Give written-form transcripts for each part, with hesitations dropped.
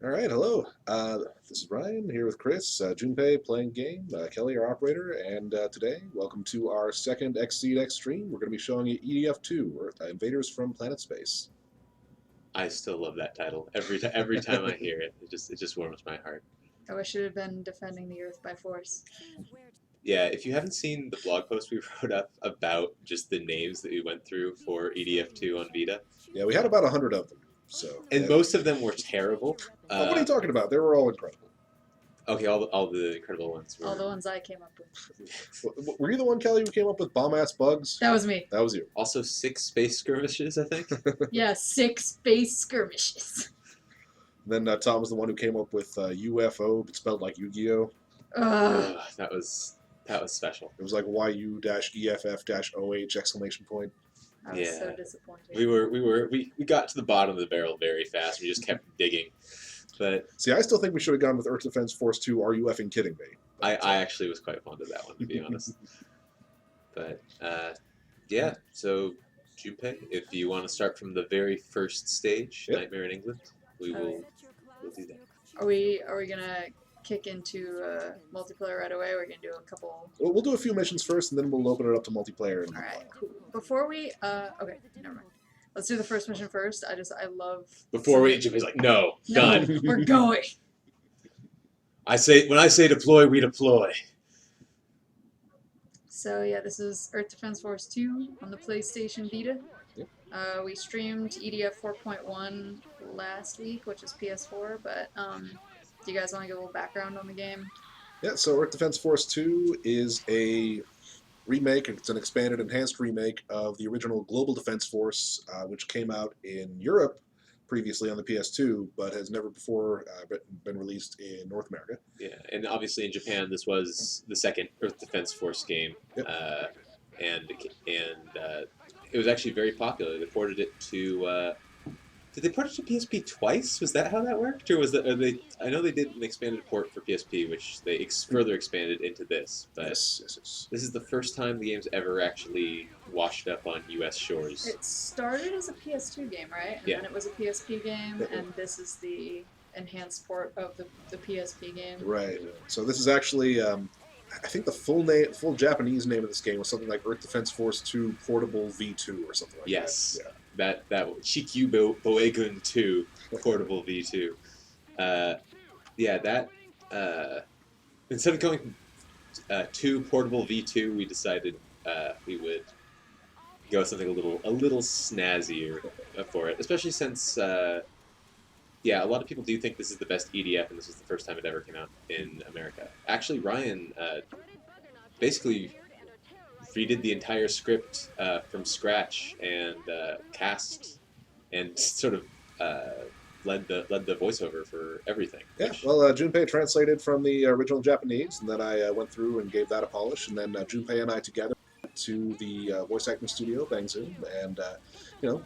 All right, hello. This is Ryan here with Chris, Junpei playing game, Kelly our operator, and today, welcome to our second XSEED XSTREAM. We're going to be showing you EDF2, or Invaders from Planet Space. I still love that title. Every time I hear it, it just warms my heart. I wish it had been Defending the Earth by Force. Yeah, if you haven't seen the blog post we wrote up about just the names that we went through for EDF2 on Vita, Yeah, we had about 100 of them, so... and most of them were terrible. Oh, what are you talking about? They were all incredible. Okay, all the incredible ones were. All the ones I came up with. Were you the one, Kelly, who came up with bomb-ass bugs? That was me. That was you. Also 6 space skirmishes, I think. Yeah, 6 space skirmishes. Then Tom was the one who came up with UFO, but spelled like Yu-Gi-Oh! Ugh. That was special. It was like YU-EFF-OH exclamation point. I was so disappointed. We got to the bottom of the barrel very fast. We just kept digging. But see, I still think we should have gone with Earth Defense Force 2. Are you effing kidding me? I actually was quite fond of that one, to be honest. But yeah, so Junpei, if you want to start from the very first stage, Yep. Nightmare in England, we'll do that. Are we gonna kick into multiplayer right away? We're gonna do a couple. We'll do a few missions first, and then we'll open it up to multiplayer. And All right, cool. Before we okay, never mind. Let's do the first mission first. I love. Before we, Junpei's like, no, done. We're going. When I say deploy, we deploy. So yeah, this is Earth Defense Force 2 on the PlayStation Vita. Yep. We streamed EDF 4.1 last week, which is PS4, but do you guys want to give a little background on the game? Yeah, so Earth Defense Force 2 is a remake, it's an expanded, enhanced remake of the original Global Defense Force, which came out in Europe previously on the PS2, but has never before been released in North America. Yeah, and obviously in Japan, this was the second Earth Defense Force game, Yep. and it was actually very popular. They ported it to. Did they port it to PSP twice? Was that how that worked, or was that? Or they? I know they did an expanded port for PSP, which they further expanded into this. But Yes. this is the first time the game's ever actually washed up on U.S. shores. It started as a PS2 game, right? And Yeah. then it was a PSP game, and this is the enhanced port of the PSP game. Right. So this is actually, I think the full Japanese name of this game was something like Earth Defense Force 2 Portable V2 or something like Yes. that. Yeah. That Chikyu Boegun 2 portable V2. Instead of going to portable V2, we decided we would go with something a little snazzier for it, especially since a lot of people do think this is the best EDF, and this was the first time it ever came out in America. Actually, Ryan basically redid the entire script from scratch and cast and sort of led the voiceover for everything. Yeah, well, Junpei translated from the original Japanese, and then I went through and gave that a polish, and then Junpei and I together went to the voice acting studio, Bang Zoom, and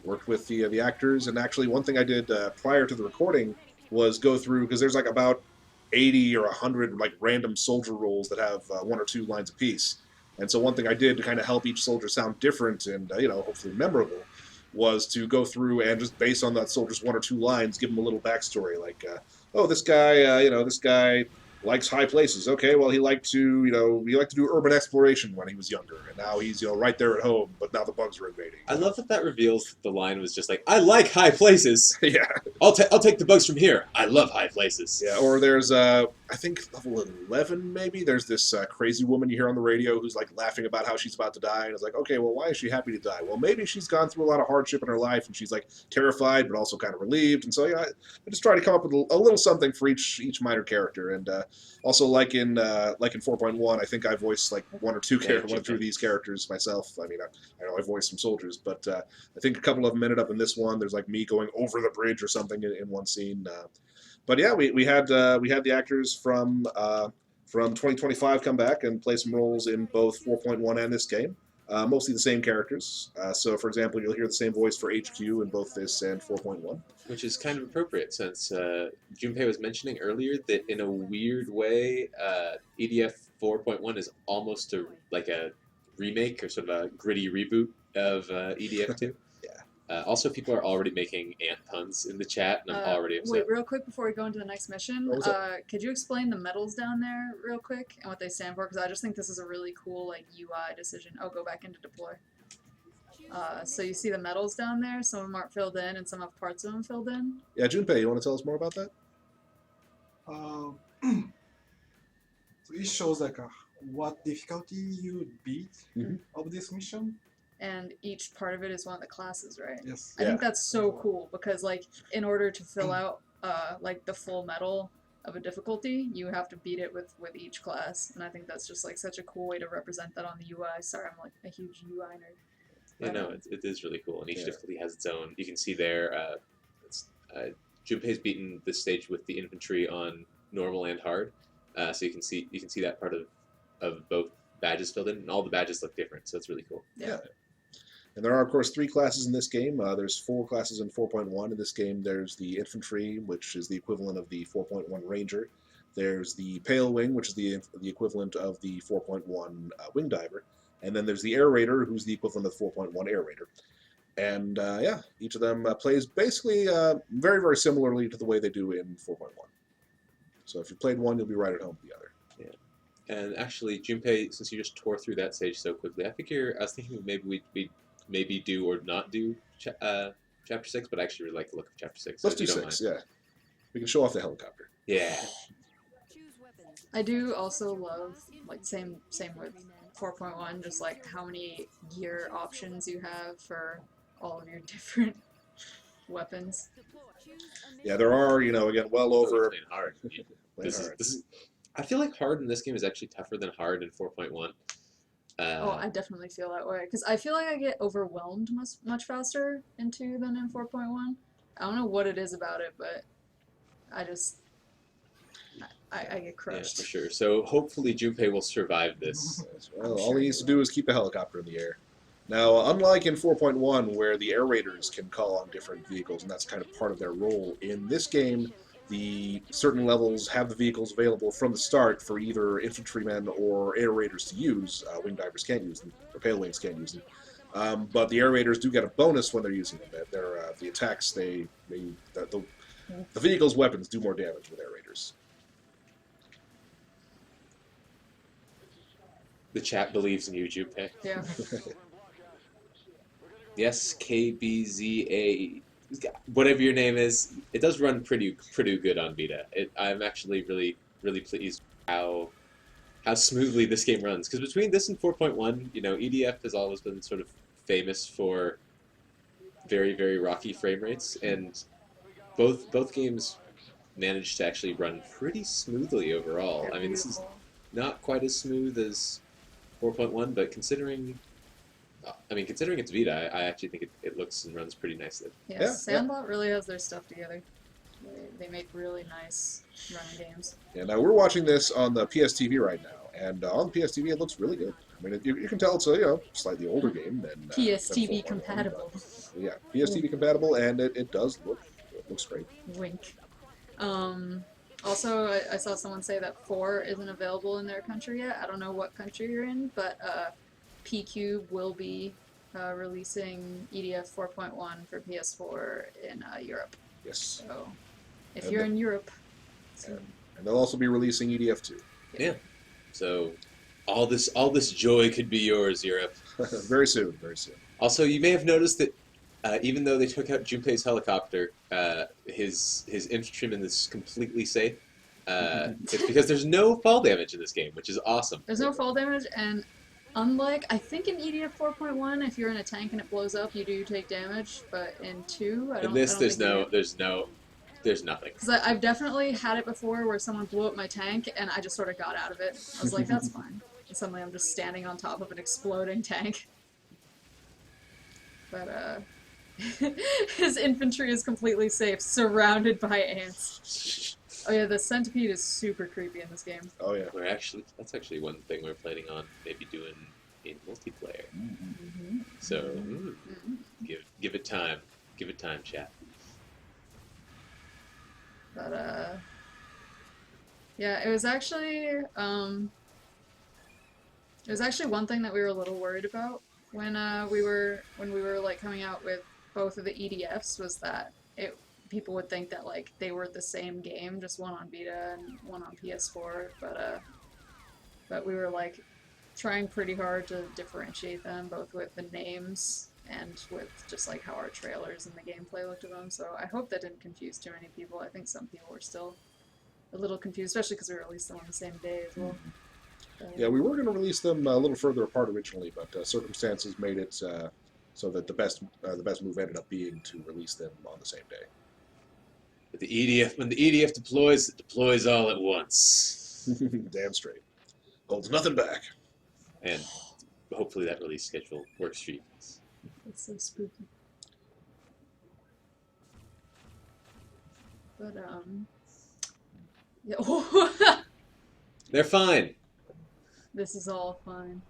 worked with the actors. And actually, one thing I did prior to the recording was go through, because there's like about 80 or 100 like random soldier roles that have 1 or 2 lines apiece. And so one thing I did to kind of help each soldier sound different and, hopefully memorable was to go through and just based on that soldier's 1 or 2 lines, give them a little backstory. Like, this guy likes high places. Okay, well, he liked to do urban exploration when he was younger. And now he's, right there at home, but now the bugs are invading. I love that reveals the line was just like, I like high places. Yeah. I'll take the bugs from here. I love high places. Yeah, or there's, I think level 11 maybe, there's this crazy woman you hear on the radio who's like laughing about how she's about to die, and it's like, okay, well, why is she happy to die? Well, maybe she's gone through a lot of hardship in her life, and she's like terrified, but also kind of relieved, and so I just try to come up with a little something for each minor character, and also like in 4.1, I think I voiced like 1 or 2 characters, 1 or 2 of these characters myself. I mean, I know I voiced some soldiers, but I think a couple of them ended up in this one. There's like me going over the bridge or something in one scene. But yeah, we had the actors from 2025 come back and play some roles in both 4.1 and this game. Mostly the same characters. So, for example, you'll hear the same voice for HQ in both this and 4.1. Which is kind of appropriate since Junpei was mentioning earlier that in a weird way, EDF 4.1 is almost like a remake or sort of a gritty reboot of EDF 2. Yeah. Also, people are already making ant puns in the chat, and I'm already upset. Wait, real quick before we go into the next mission, What was could you explain the medals down there real quick and what they stand for? Because I just think this is a really cool like UI decision. Oh, go back into deploy. So you see the medals down there. Some of them aren't filled in, and some have parts of them filled in. Yeah, Junpei, you want to tell us more about that? So it shows like what difficulty you beat Mhm. of this mission. And each part of it is one of the classes, right? Yes. I think that's so cool because like in order to fill out like the full medal of a difficulty, you have to beat it with each class, and I think that's just like such a cool way to represent that on the UI. Sorry, I'm like a huge UI nerd. Yeah, no, it is really cool, and each Yeah. difficulty has its own. You can see there, Junpei's beaten this stage with the infantry on normal and hard, so you can see that part of both badges filled in, and all the badges look different, so it's really cool. Yeah. And there are, of course, 3 classes in this game. There's 4 classes in 4.1. In this game, there's the Infantry, which is the equivalent of the 4.1 Ranger. There's the Pale Wing, which is the equivalent of the 4.1 Wing Diver. And then there's the Air Raider, who's the equivalent of 4.1 Air Raider. And, yeah, each of them plays basically very, very similarly to the way they do in 4.1. So if you played one, you'll be right at home with the other. And actually, Junpei, since you just tore through that stage so quickly, I was thinking maybe we'd maybe do or not do Chapter 6, but I actually really like the look of Chapter 6. Let's so do if you don't 6, mind. yeah. We can show off the helicopter. Yeah. I do also love like same with 4.1, just like how many gear options you have for all of your different weapons. Yeah, there are, again, well over... Playing hard. Playing hard. I feel like hard in this game is actually tougher than hard in 4.1. Oh, I definitely feel that way because I feel like I get overwhelmed much faster in 2 than in 4.1. I don't know what it is about it, but I just I get crushed. Yeah, for sure. So hopefully Junpei will survive this. Well, I'm all sure he he needs to will. do is keep the helicopter in the air. Now, unlike in 4.1, where the air raiders can call on different vehicles, and that's kind of part of their role, in this game, the certain levels have the vehicles available from the start for either infantrymen or air raiders to use. Wing divers can't use them, or pale wings can't use them. But the air raiders do get a bonus when they're using them. The attacks, the vehicle's weapons do more damage with air raiders. The chat believes in you, Junpei. Yeah. Yes, KBZA, whatever your name is, it does run pretty good on Vita. I'm actually really pleased how smoothly this game runs. Because between this and 4.1, EDF has always been sort of famous for very, very rocky frame rates, and both games managed to actually run pretty smoothly overall. I mean, this is not quite as smooth as 4.1, but considering it's Vita, I actually think it looks and runs pretty nicely. Yeah, Yeah, Sandlot really has their stuff together. They make really nice running games. Yeah, now we're watching this on the PSTV right now, and on the PSTV it looks really good. I mean, you can tell it's a slightly older game than PSTV 4.1, compatible. but, yeah, PSTV compatible, and it looks great. Wink. Also, I saw someone say that 4 isn't available in their country yet. I don't know what country you're in, but PQ will be releasing EDF 4.1 for PS4 in Europe. Yes, So, if And you're the- in Europe, and they'll also be releasing EDF 2. Yeah. So all this joy could be yours, Europe. Very soon, very soon. Also, you may have noticed that even though they took out Junpei's helicopter, his infantryman is completely safe. It's because there's no fall damage in this game, which is awesome. there's no fall damage, and unlike, I think in EDF 4.1, if you're in a tank and it blows up, you do take damage, but in 2, I don't In this, I don't there's nothing. Because I've definitely had it before where someone blew up my tank, and I just sort of got out of it. I was like, that's fine. And suddenly I'm just standing on top of an exploding tank. But, his infantry is completely safe, surrounded by ants. Oh yeah, the Centipede is super creepy in this game. Oh yeah. That's actually one thing we're planning on maybe doing in multiplayer. Mm-hmm. So Mm-hmm. give it time, chat. But yeah, it was actually one thing that we were a little worried about when we were like coming out with both of the EDFs was that people would think that like they were the same game, just one on Vita and one on PS4, but we were like trying pretty hard to differentiate them both with the names and with just like how our trailers and the gameplay looked at them. So I hope that didn't confuse too many people. I think some people were still a little confused, especially because we released them on the same day as well. Yeah, we were going to release them a little further apart originally, but circumstances made it so that the best move ended up being to release them on the same day. But the EDF, when the EDF deploys, it deploys all at once. Damn straight. Holds nothing back. And hopefully that release schedule works for you guys. It's so spooky. But yeah. They're fine. This is all fine.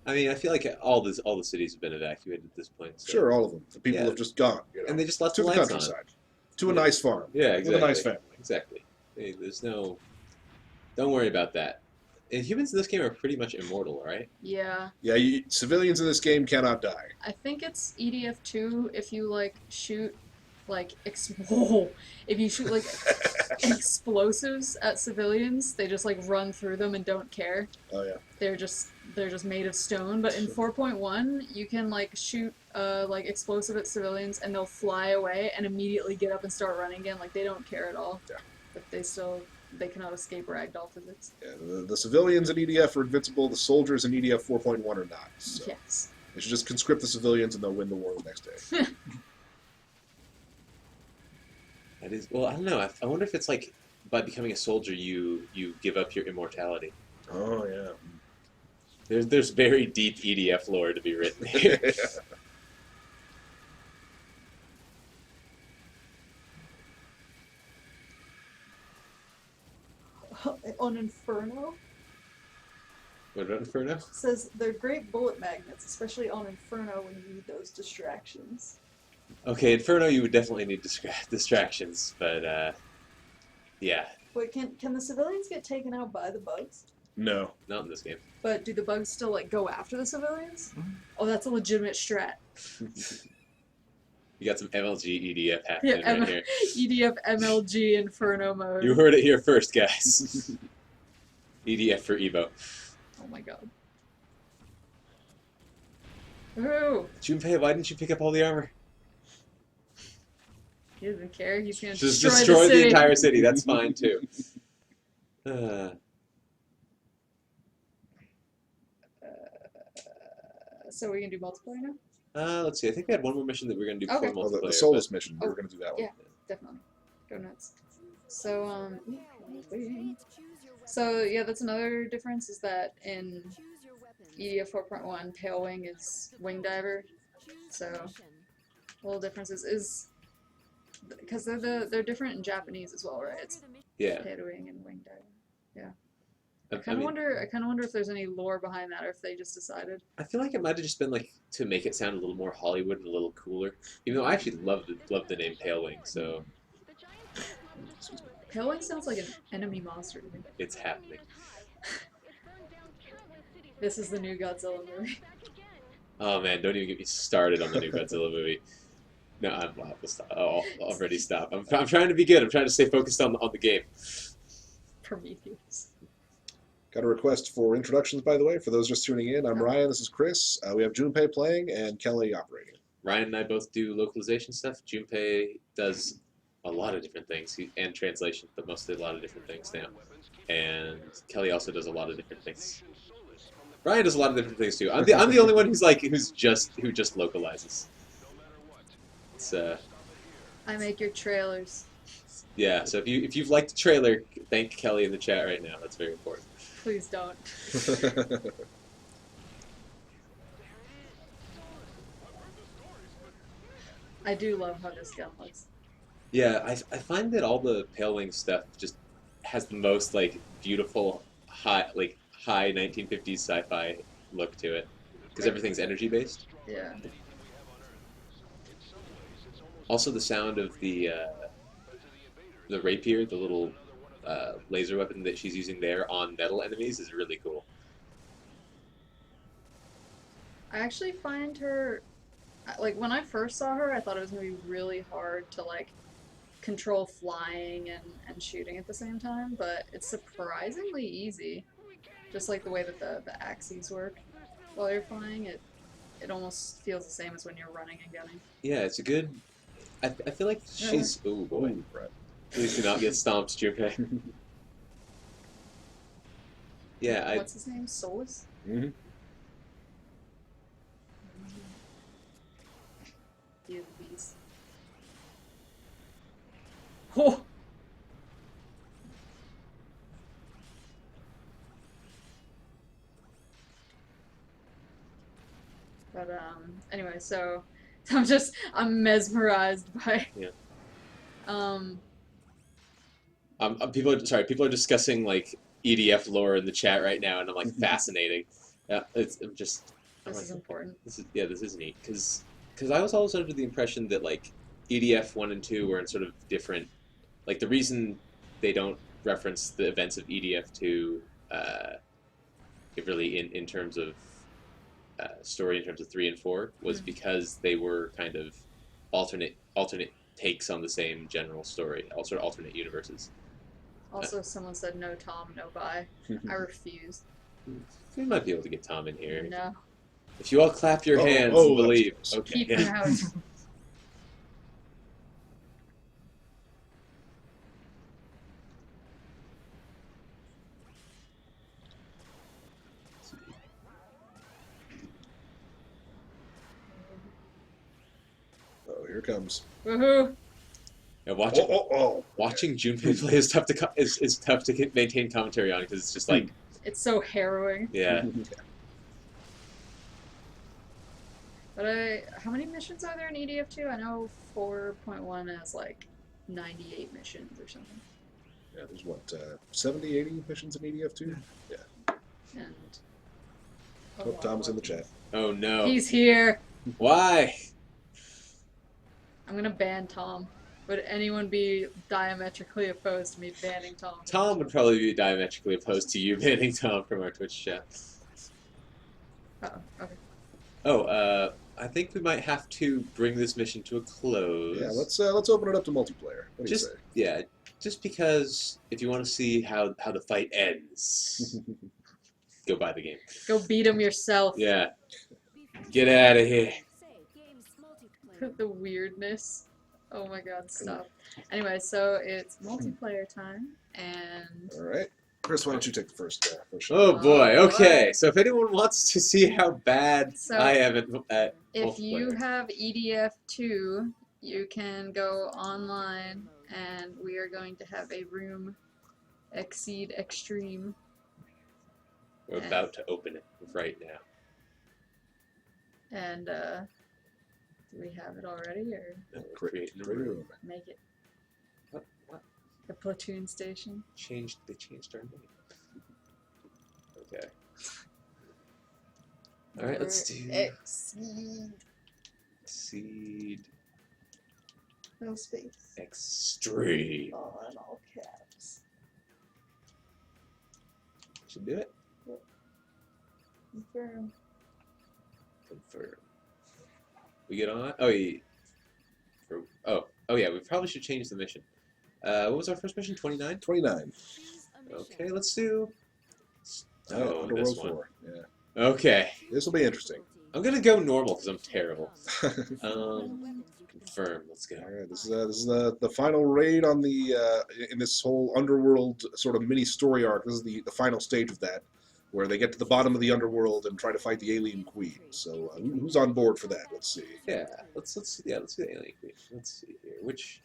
I mean, I feel like all the cities have been evacuated at this point. So. Sure, all of them. The people have just gone. You know, and they just left to the the lights on. countryside. To a nice farm. Yeah, exactly. With a nice family. Exactly. Hey, there's no... Don't worry about that. And humans in this game are pretty much immortal, right? Yeah. Yeah, civilians in this game cannot die. I think it's EDF 2 if you like shoot like if you shoot like explosives at civilians, they just like run through them and don't care. Oh yeah. They're just made of stone. But in 4.1, you can like shoot like explosive at civilians and they'll fly away and immediately get up and start running again. Like they don't care at all. Yeah. But they cannot escape ragdoll physics. Yeah, the civilians in EDF are invincible. The soldiers in EDF 4.1 are not. So Yes. they should just conscript the civilians and they'll win the war the next day. That is... Well, I don't know. I wonder if it's like by becoming a soldier you give up your immortality. Oh yeah. There's very deep EDF lore to be written here. On Inferno, What about Inferno? says they're great bullet magnets, especially on Inferno when you need those distractions. Okay, Inferno you would definitely need distractions, but yeah, Wait, can the civilians get taken out by the bugs? No. not in this game. But do the bugs still like go after the civilians? Oh, that's a legitimate strat. You got some MLG EDF happening right here. EDF MLG Inferno mode. You heard it here first, guys. EDF for Evo. Oh my god. Ooh, Junpei, why didn't you pick up all the armor? he doesn't care. He's gonna Just destroy the the city. entire city. That's fine too. So we can do multiplayer now? Let's see. I think we had one more mission that we were gonna do before Okay. Oh, multiplayer. the Solus mission. We were going to do that one. Yeah, definitely. Go nuts. So, so yeah, that's another difference is that in EDF 4.1, Pale Wing is Wing Diver. So, little differences is because they're different in Japanese as well, right? It's Yeah. Pale Wing and Wing Diver. Yeah. I I kind mean, of wonder if there's any lore behind that, or if they just decided. I feel like it might have just been like to make it sound a little more Hollywood and a little cooler. Even though I actually love the name Pale Wing, so Pale Wing sounds like an enemy monster to me. it's happening. This is the new Godzilla movie. Oh man, don't even get me started on the new Godzilla movie. No, I'll stop. I'll already stop. I'm trying to be good. I'm trying to stay focused on the game. Prometheus. Got a request for introductions, by the way, for those just tuning in. I'm Ryan, this is Chris. We have Junpei playing and Kelly operating. Ryan and I both do localization stuff. Junpei does a lot of different things, and translation, but mostly a lot of different things now. And Kelly also does a lot of different things. Ryan does a lot of different things too. I'm the only one who just localizes. It's I make your trailers. yeah. So if you've liked the trailer, thank Kelly in the chat right now. That's very important. Please don't. I do love how this gun looks. Yeah, I find that all the Pale Wing stuff just has the most like beautiful high 1950s sci-fi look to it because everything's energy based. Yeah. Also, the sound of the rapier, the little laser weapon that she's using there on metal enemies, is really cool. I actually find her like when I first saw her, I thought it was gonna be really hard to like control flying and shooting at the same time, but it's surprisingly easy. Just like the way that the axes work while you're flying, it almost feels the same as when you're running and gunning. Yeah, it's a good. I feel like she's. Oh boy. Ooh, right. Please do not get stomped, Junpei. Yeah, What's his name? Solus? Mhm. He is a beast. Oh! But anyway, so I'm mesmerized by Yeah. um People are discussing like EDF lore in the chat right now, and I'm like fascinating. Yeah, I'm just. I'm this is like, important. this is neat because I was always under the impression that like EDF 1 and 2 were in sort of different. Like the reason they don't reference the events of EDF 2, really in terms of story in terms of 3 and 4 was because they were kind of alternate takes on the same general story, also alternate universes. Also, someone said no Tom, no bye. I refuse. We might be able to get Tom in here. No. If you all clap your hands oh, and believe. that's close. Okay. Keep him out. Oh, here it comes. Woohoo! Yeah, watching Okay. Junpei play is tough to is tough to maintain commentary on because it's just like It's so harrowing. yeah. But how many missions are there in EDF2? I know 4.1 has like 98 missions or something. Yeah, there's what, 70, 80 missions in EDF2? Yeah. And Oh, Tom's in the chat. Oh no. He's here. Why? I'm gonna ban Tom. Would anyone be diametrically opposed to me banning Tom? Tom would probably be diametrically opposed to you banning Tom from our Twitch chat. Uh-oh. Okay. Oh, I think we might have to bring this mission to a close. Yeah, let's open it up to multiplayer. What do you say? Yeah, just because if you want to see how the fight ends, go buy the game. Go beat him yourself. Yeah. Get out of here. The weirdness. Oh my god, stop. Anyway, so it's multiplayer time, and All right. Chris, why don't you take the first shot? Oh boy. Oh, Okay. boy. So if anyone wants to see how bad So, I am at if you multiplayer. have EDF2, you can go online, and we are going to have a room, XSEED Extreme. We're about to open it right now. And do we have it already, or Create a room. make it What? the platoon station? They changed our name. Okay. All right, let's do XSEED. Seed No space. Extreme. All in all caps. Should do it. Confirm. Confirm. We get on. Oh yeah. Oh yeah. We probably should change the mission. What was our first mission? 29. 29. Okay, let's do. Oh, Underworld this one. 4. Yeah. Okay, This will be interesting. I'm gonna go normal because I'm terrible. Confirm. Let's go. All right, this is the final raid on the in this whole underworld sort of mini story arc. This is the final stage of that, where they get to the bottom of the underworld and try to fight the alien queen. So who's on board for that? Let's see. Yeah, let's do the alien queen. Let's see here. Which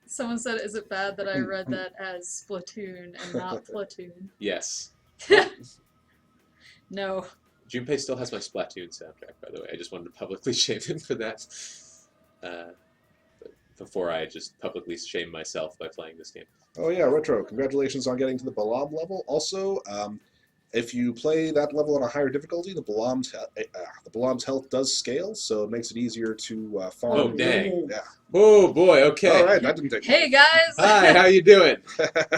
Someone said, "Is it bad that I read that as Splatoon and not Platoon?" yes. No. Junpei still has my Splatoon soundtrack, by the way. I just wanted to publicly shame him for that. But before I just publicly shame myself by playing this game. Oh yeah, Retro. Congratulations on getting to the Balam level. Also, if you play that level on a higher difficulty, the Balam's health does scale, so it makes it easier to farm. Oh, dang. Yeah. Oh boy. Okay. All right, that didn't take. Hey guys. Hi. How you doing?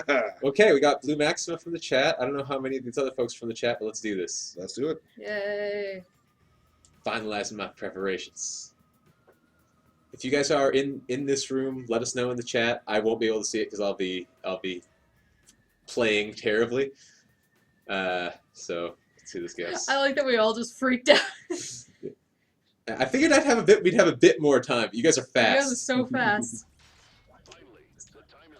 long. Okay, we got Blue Maxima from the chat. I don't know how many of these other folks from the chat, but let's do this. Let's do it. Yay. Finalizing my preparations. If you guys are in this room, let us know in the chat. I won't be able to see it because I'll be playing terribly. So let's see this goes. I like that we all just freaked out. I figured we'd have a bit more time. You guys are You guys are fast. so fast.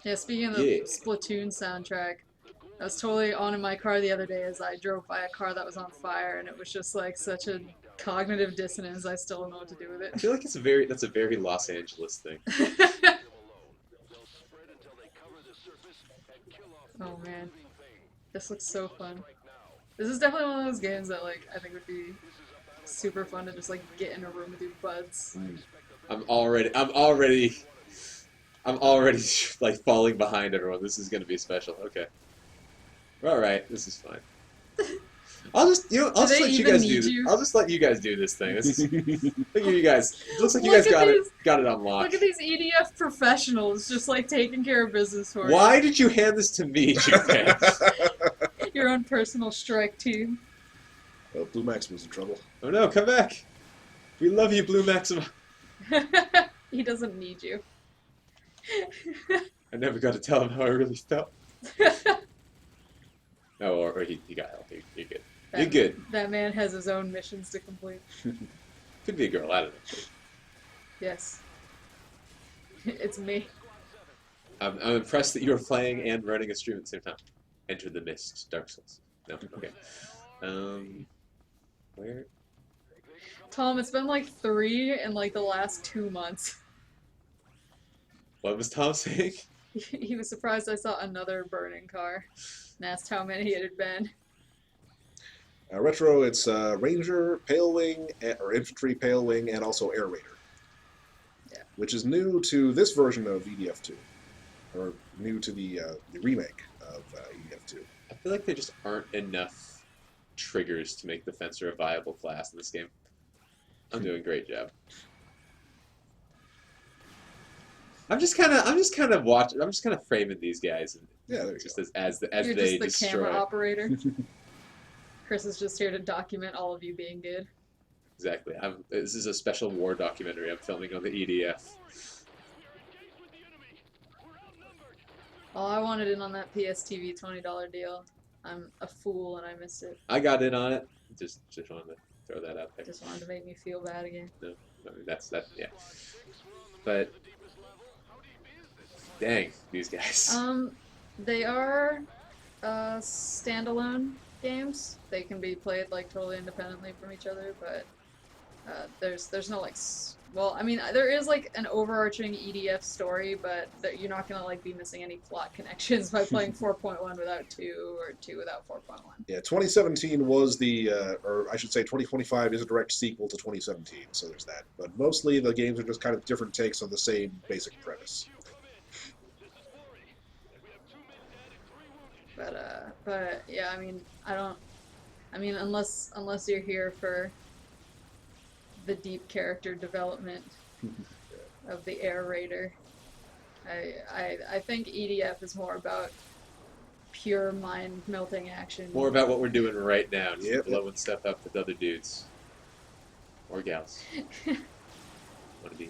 Yeah, speaking of the Yeah. Splatoon soundtrack, I was totally on in my car the other day as I drove by a car that was on fire, and it was just like such a cognitive dissonance. I still don't know what to do with I it. feel like that's a very Los Angeles thing. Oh man, this looks so fun. This is definitely one of those games that like I think would be super fun to just like get in a room with your buds. I'm already like falling behind everyone. This is gonna be special. Okay. All right, this is fine. I'll just I'll just let you guys do this. I'll just let you guys do this thing. This is, look at you guys. It looks like you guys got it on lock. Look at these EDF professionals just like taking care of business for you. Why did you hand this to me, Japan? Your own personal strike team. Well, Blue Maxima's in trouble. Oh no, come back. We love you, Blue Maxima. He doesn't need you. I never got to tell him how I really felt. Oh, or he got help. You're good. You're good. That man has his own missions to complete. Could be a girl. I don't know. Yes. It's me. I'm impressed that you are playing and running a stream at the same time. Enter the Mist, Dark Souls. No, okay. Where? Tom, it's been like 3 in like the last 2 months. What was Tom saying? He was surprised I saw another burning car and asked how many it had been. Retro, it's Ranger, Pale Wing, or Infantry, Pale Wing, and also Air Raider. Yeah. Which is new to this version of EDF2. Or new to the remake of EDF2. I feel like there just aren't enough triggers to make the Fencer a viable class in this game. I'm doing a great job. I'm just kind of watching. I'm just kind of framing these guys, and Yeah, there you just go. as You're they just the destroy. camera operator. Chris is just here to document all of you being good. Exactly. This is a special war documentary I'm filming on the EDF. Oh, I wanted in on that PSTV $20 deal. I'm a fool and I missed it. I got in on it. Just wanted to throw that out there. Just wanted to make me feel bad again. No, I mean, that's that. Yeah. But dang, these guys. They are standalone games. They can be played like totally independently from each other, but there's no like well, I mean there is like an overarching EDF story, but you're not gonna like be missing any plot connections by playing 4.1 without 2 or 2 without 4.1. Yeah, 2017 was the, or I should say 2025 is a direct sequel to 2017, so there's that. But mostly the games are just kind of different takes on the same basic premise. But yeah, I mean unless you're here for the deep character development of the Air Raider, I think EDF is more about pure mind melting action. More about what we're doing right now, just Yep. blowing stuff up with other dudes or gals. Want to be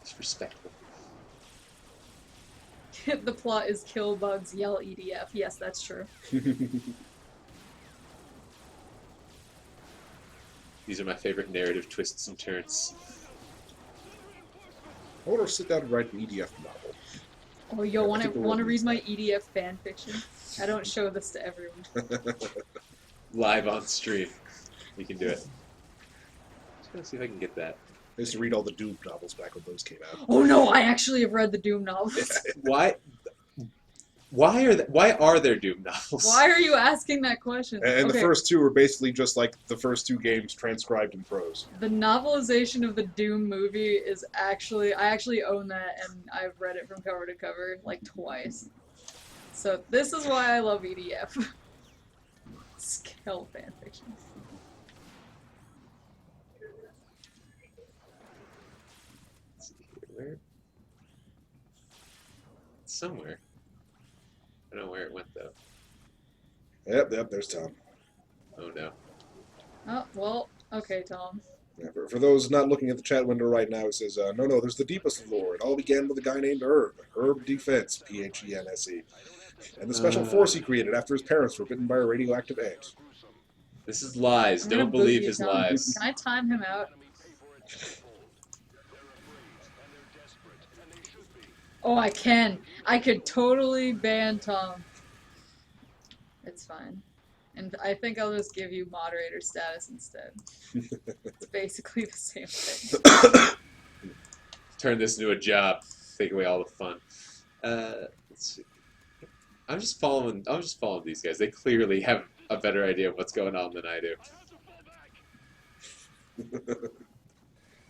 disrespectful. The plot is kill bugs, yell EDF. Yes, that's true. These are my favorite narrative twists and turns. I want to sit down and write an EDF novel. Oh, yo, I want think to we'll read my EDF fan fiction? I don't show this to everyone. Live on stream. We can do it. Just gonna see if I can get that. I used to read all the Doom novels back when those came out. Oh no, I actually have read the Doom novels. Why are there Doom novels? Why are you asking that question? And Okay, the first two were basically just like the first two games transcribed in prose. the novelization of the Doom movie is actually, I actually own that and I've read it from cover to cover like twice. So this is why I love EDF. Skill fanfiction. Let's see here. Where? Somewhere. I don't know where it went though. Yep, there's Tom. Oh no. Oh, well, okay, Tom. Yeah, for those not looking at the chat window right now, it says, no, there's the deepest lore. It all began with a guy named Herb Defense, Phense, and the special force he created after his parents were bitten by a radioactive ant. This is lies. I'm gonna Don't boot believe you, his Tom. lies. Can I time him out? Oh, I can. I could totally ban Tom. It's fine. And I think I'll just give you moderator status instead. It's basically the same thing. Turn this into a job. Take away all the fun. Let's see. I'm just following these guys. They clearly have a better idea of what's going on than I do.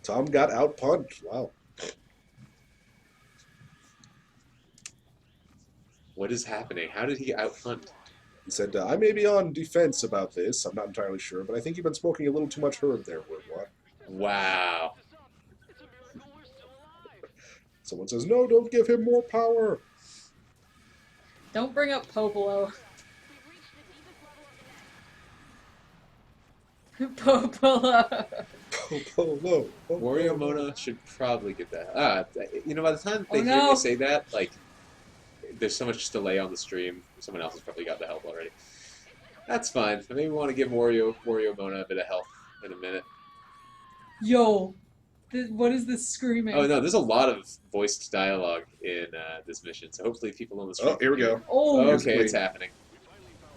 Tom got outpunched. Wow. What is happening? How did he get outpunched? He said, I may be on defense about this. I'm not entirely sure, but I think you've been smoking a little too much herb there, What? Wow. Someone says, no, don't give him more power. Don't bring up Popolo. Popolo. Popolo. Wario Mona should probably get that. By the time they Oh, hear no. me say that, like, there's so much delay on the stream. Someone else has probably got the help already. That's fine. Maybe we want to give Wario Mona a bit of help in a minute. Yo. What is this screaming? Oh no, there's a lot of voiced dialogue in this mission, so hopefully people on the stream. Oh, here we go. Oh, Okay, it's happening.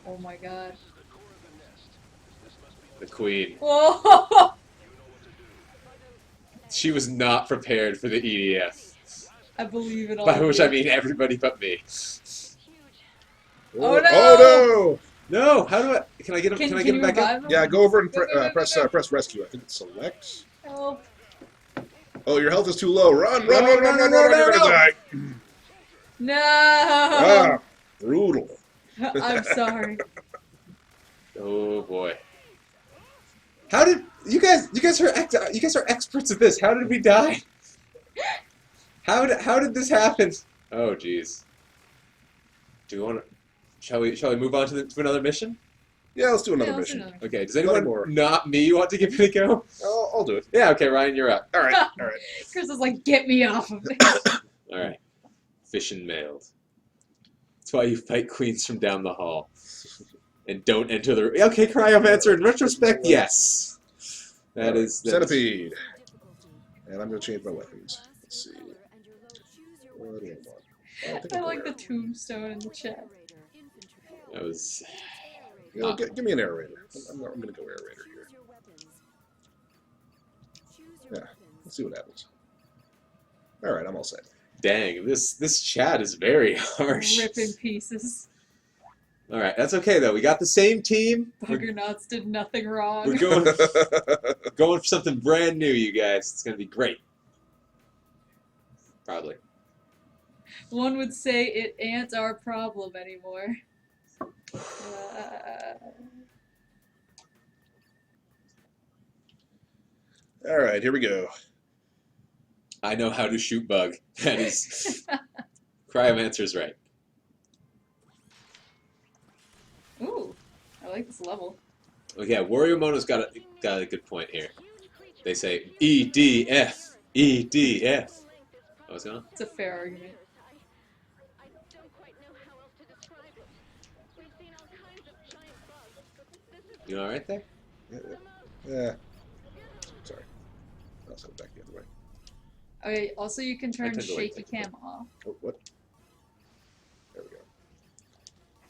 Oh my god. The Queen. Whoa! She was not prepared for the EDF. I believe it all. By which I mean everybody but me. Oh, no! Oh No, how do I? Can I get him? Can I get him back up? no! Yeah, go over and press rescue. I think it's select. Help. Oh, your health is too low. Run! You're No, gonna die. No! Ah, brutal. I'm sorry. Oh boy. How did you guys? You guys are experts at this. How did we die? How did this happen? Oh jeez. Do we want to? Shall we move on to another mission? Yeah, let's do another Yeah, let's do mission. another. Okay. Does Nothing anyone more. not me want to give it a go? I'll do it. Yeah. Okay, Ryan, you're up. All right. Chris is like, get me off of this. All right. Fish and mailed. That's why you fight queens from down the hall. And don't enter the... Okay, Cryomancer, in retrospect, yes. That is... Centipede. And I'm going to change my weapons. Let's see. What do I want? I like the tombstone in the chat. That was... Give me an aerator. I'm going to go aerator here. Yeah, let's see what happens. All right, I'm all set. Dang, this chat is very harsh. Rip in pieces. All right, that's okay though. We got the same team. Buggernauts did nothing wrong. We're going for something brand new, you guys. It's gonna be great. Probably. One would say it ain't our problem anymore. All right, here we go. I know how to shoot bug. That is... Cryomancer's right. Ooh, I like this level. Oh yeah, Wario Mono's got a good point here. They say EDF, EDF. Oh, what's going on? It's a fair argument. You all right there? Yeah. Sorry. I'll go back the other way. Okay, also you can turn tend to like shaky that. cam off. Oh, what? There we go.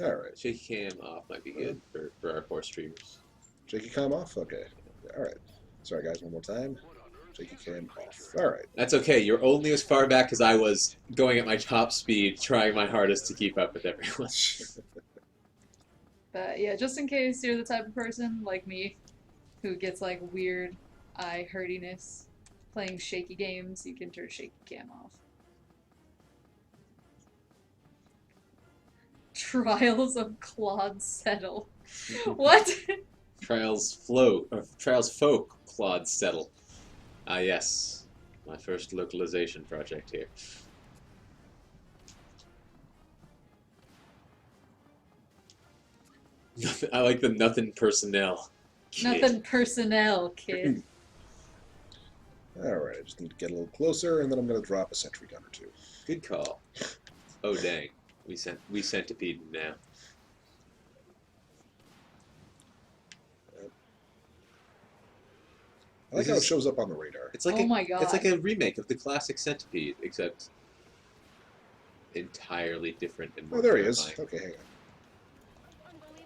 All right. Shaky cam off might be good for our 4 streamers. Shaky cam off? Okay. All right. Sorry, guys, one more time. Shaky cam off. All right. That's okay. You're only as far back as I was going at my top speed, trying my hardest to keep up with everyone. But yeah, just in case you're the type of person like me who gets like weird eye hurtiness playing shaky games, you can turn shaky cam off. Trials of Claude Settle. What? Trials Folk Claude Settle. Ah yes, my first localization project here. I like the nothing personnel. Kid. Nothing personnel, kid. Alright, I just need to get a little closer, and then I'm going to drop a sentry gun or two. Good call. Oh dang, we Centipede now. I like This how it is- shows up on the radar. It's like Oh my it's like God. a remake of the classic Centipede, except entirely different and more Oh, there he is. terrifying. Okay, hang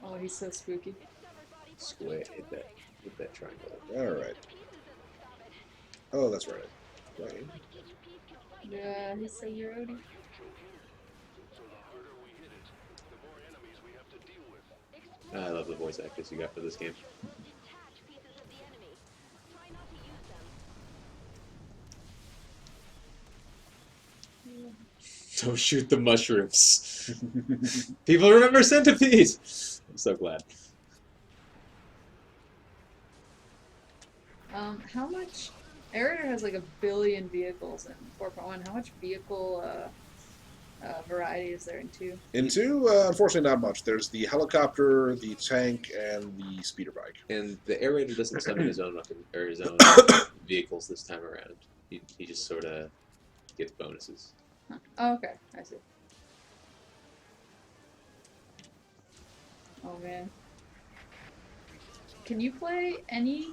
on. Oh, he's so spooky. Square, hit that triangle. Alright. Oh, that's right. Right. Yeah, he's so grody. I love the voice actors you got for this game. Don't shoot the mushrooms. People remember Centipede. I'm so glad. How much? Aerator has like 1 billion vehicles in 4.1. How much vehicle variety is there in 2? In 2, unfortunately not much. There's the helicopter, the tank, and the speeder bike. And the aerator doesn't summon his own weapon or his own vehicles this time around. He just sort of gets bonuses. Huh. Oh, okay, I see. Oh man. Can you play any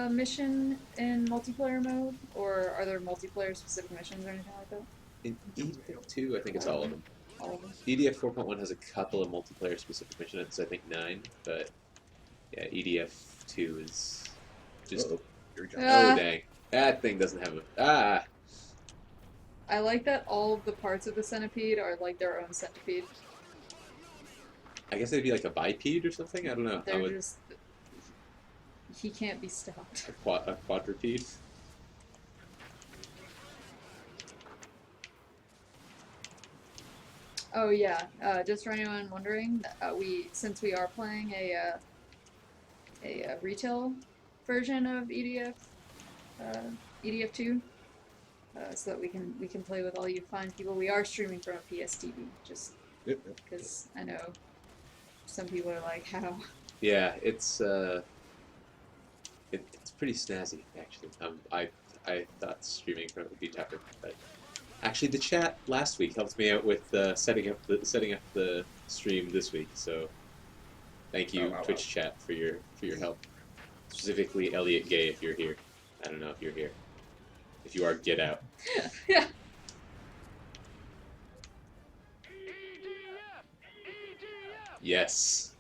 mission in multiplayer mode, or are there multiplayer specific missions or anything like that? In EDF 2, I think it's all of them. All of them? EDF 4.1 has a couple of multiplayer specific missions, I think 9, but yeah, EDF 2 is just. Uh-oh. Here we go. Yeah. Oh dang. That thing doesn't have a. Ah! I like that all of the parts of the centipede are like their own centipede. I guess they'd be like a biped or something? I don't know. They're just. He can't be stopped. A quadrupede? Oh yeah, just for anyone wondering, since we are playing a retail version of EDF 2, so that we can play with all you fine people. We are streaming from a PSTV, just Yep. because I know some people are like, how? Yeah, it's pretty snazzy actually. I thought streaming from it would be tougher, but actually the chat last week helped me out with setting up the stream this week. So thank you, Oh, wow, Twitch chat, for your help. Specifically, Elliot Gay, if you're here. I don't know if you're here. If you are, get out. Yeah. Yes.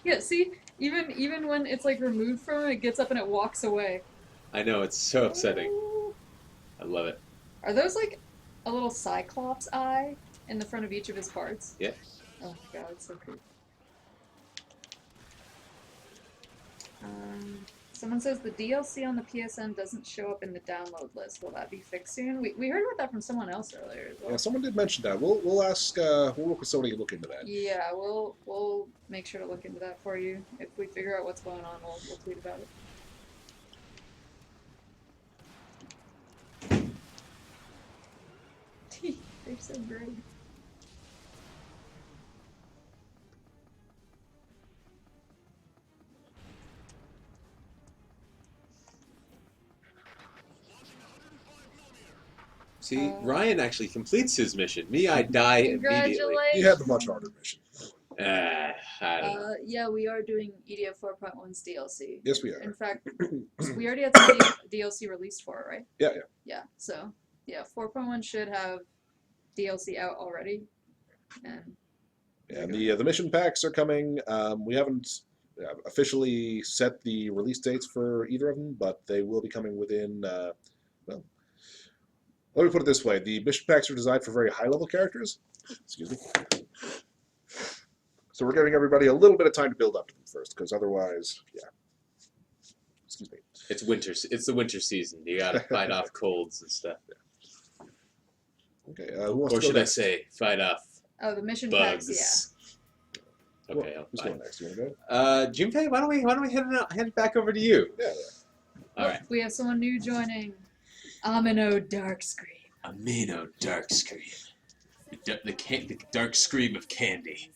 Yeah, see, even when it's like removed from him, it gets up and it walks away. I know, it's so upsetting. I love it. Are those like a little cyclops eye in the front of each of his parts? Yeah. Oh my god, it's so cool. Someone says the DLC on the PSN doesn't show up in the download list. Will that be fixed soon? We heard about that from someone else earlier as well. Yeah, someone did mention that. We'll ask. We'll work with somebody to look into that. Yeah, we'll make sure to look into that for you. If we figure out what's going on, we'll tweet about it. They're so great. See, Ryan actually completes his mission. Me, I die immediately. Congratulations! You had the much harder mission. I don't know. Yeah, we are doing EDF 4.1's DLC. Yes, we are. In fact, we already had some DLC released for it, right? Yeah. Yeah, so, yeah, 4.1 should have DLC out already. And Yeah, and the mission packs are coming. We haven't officially set the release dates for either of them, but they will be coming within. Well, let me put it this way: the mission packs are designed for very high-level characters. Excuse me. So we're giving everybody a little bit of time to build up to them first, because otherwise, yeah. Excuse me. It's winter. It's the winter season. You gotta fight off colds and stuff. Okay. Who wants Or to go should I next? say, fight off oh, the mission bugs? packs, Okay, I'll Who's fine. going next? You want to go? Junpei, why don't we hand it back over to you? Yeah. Alright. We have someone new joining. Amino Darkscream. Amino Dark Scream. The dark scream of candy.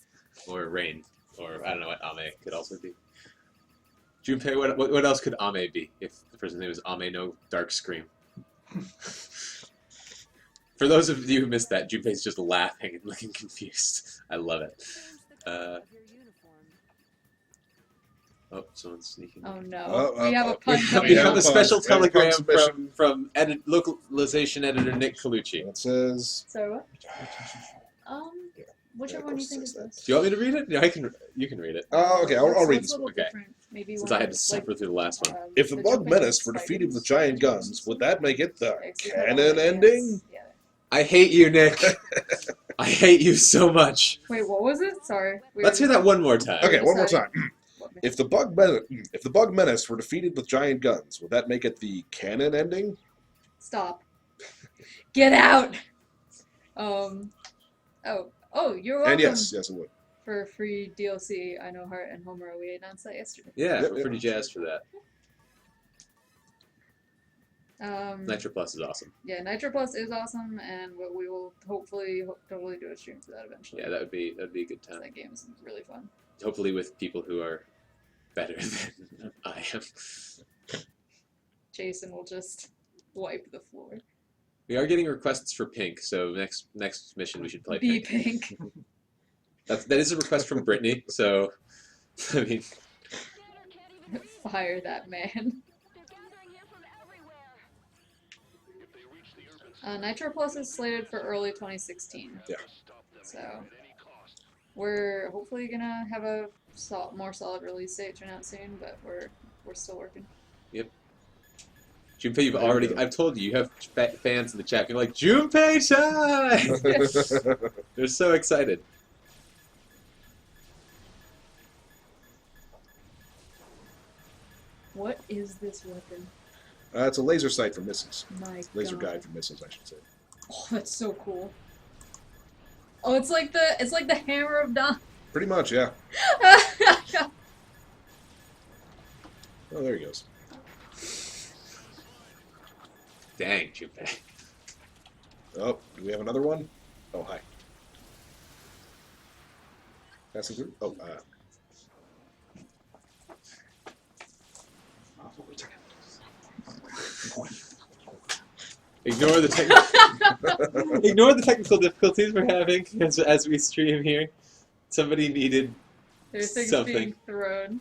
Or rain. Or I don't know what Ame could also be. Junpei, what else could Ame be if the person's name is Amino Dark Scream? For those of you who missed that, Junpei's just laughing and looking confused. I love it. Oh, someone's sneaking. Oh no. Oh, we have oh, a pun we coming We have have up. a special We have a pun telegram submission. from localization editor Nick Colucci. It says. Sorry, what? Whichever of one you course think it is says best. Do you want me to read it? Yeah, you can read it. Oh, okay. I'll read What's this a one. little Okay. different? Maybe Since one I had to that's, like, suffer through the last one. If the Bug jumping Menace were slightly defeated with giant guns, would that make it the Exit canon yes. ending? Yeah. I hate you, Nick. I hate you so much. Wait, what was it? Sorry. Let's hear that one more time. Okay, one more time. What- If the Bug Menace were defeated with giant guns, would that make it the canon ending? Stop. Get out! Oh, you're welcome. And yes, it would. For free DLC, I know Heart and Homer. We announced that yesterday. Yeah, Yep, we're yep. pretty jazzed for that. Nitro. Nitro Plus is awesome. Yeah, Nitro Plus is awesome, and we will hopefully totally do a stream for that eventually. Yeah, that'd be a good 'Cause time. that game is really fun. Hopefully with people who are better than I am. Jason will just wipe the floor. We are getting requests for Pink, so next mission we should play Be Pink. pink. That is a request from Brittany, so I mean, Fire that man. Nitro Plus is slated for early 2016. Yeah. So we're hopefully gonna have a more solid release date turn out soon, but we're still working. Junpei, I've told you, you have fans in the chat. You're like, Junpei time! They're so excited. What is this weapon? It's a laser sight for missiles. My Laser God. guide for missiles, I should say. Oh, that's so cool. Oh, it's like the hammer of Dawn. Pretty much, yeah. Oh, there he goes. Dang, Junpei. Oh, do we have another one? Oh, hi. Passing through? Oh, Ignore the technical difficulties we're having as we stream here. Somebody needed There's things something. being thrown.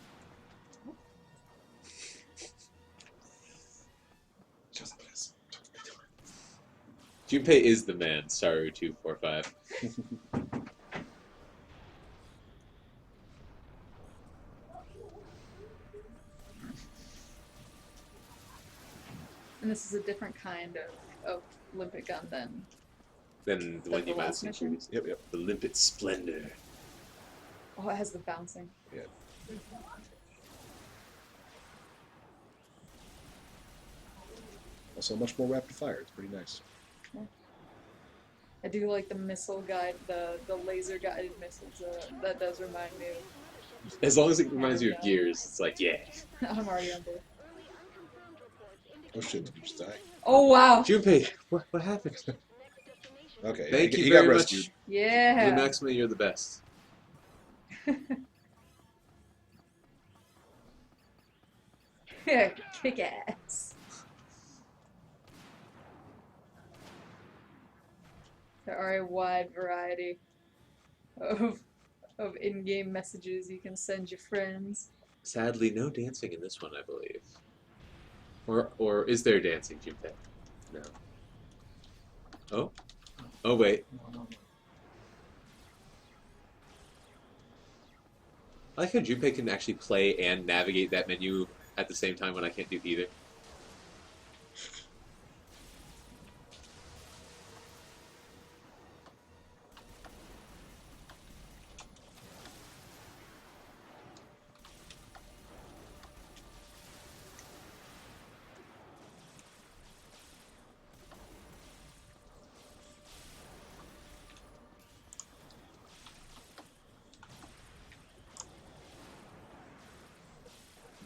Junpei is the man, Saru245. And this is a different kind of limpet gun than Then the Like one the you might have last seen mission? previously. yep, yep. The Limpet Splendor. oh, it has the bouncing. Also, much more rapid fire. It's pretty nice. I do like the missile guide, the laser guided missiles. That does remind me of. As long as it reminds you of Gears, it's like, yeah. I'm already on board. Oh shit, did you just die? Oh wow! Junpei, what happened? Okay, Thank you he very got much. rescued. Yeah. Maxima, you're the best. Kick ass. There are a wide variety of in-game messages you can send your friends. Sadly, no dancing in this one, I believe. Or is there dancing, Junpei? No. Oh? Oh, wait. I like how Junpei can actually play and navigate that menu at the same time when I can't do either.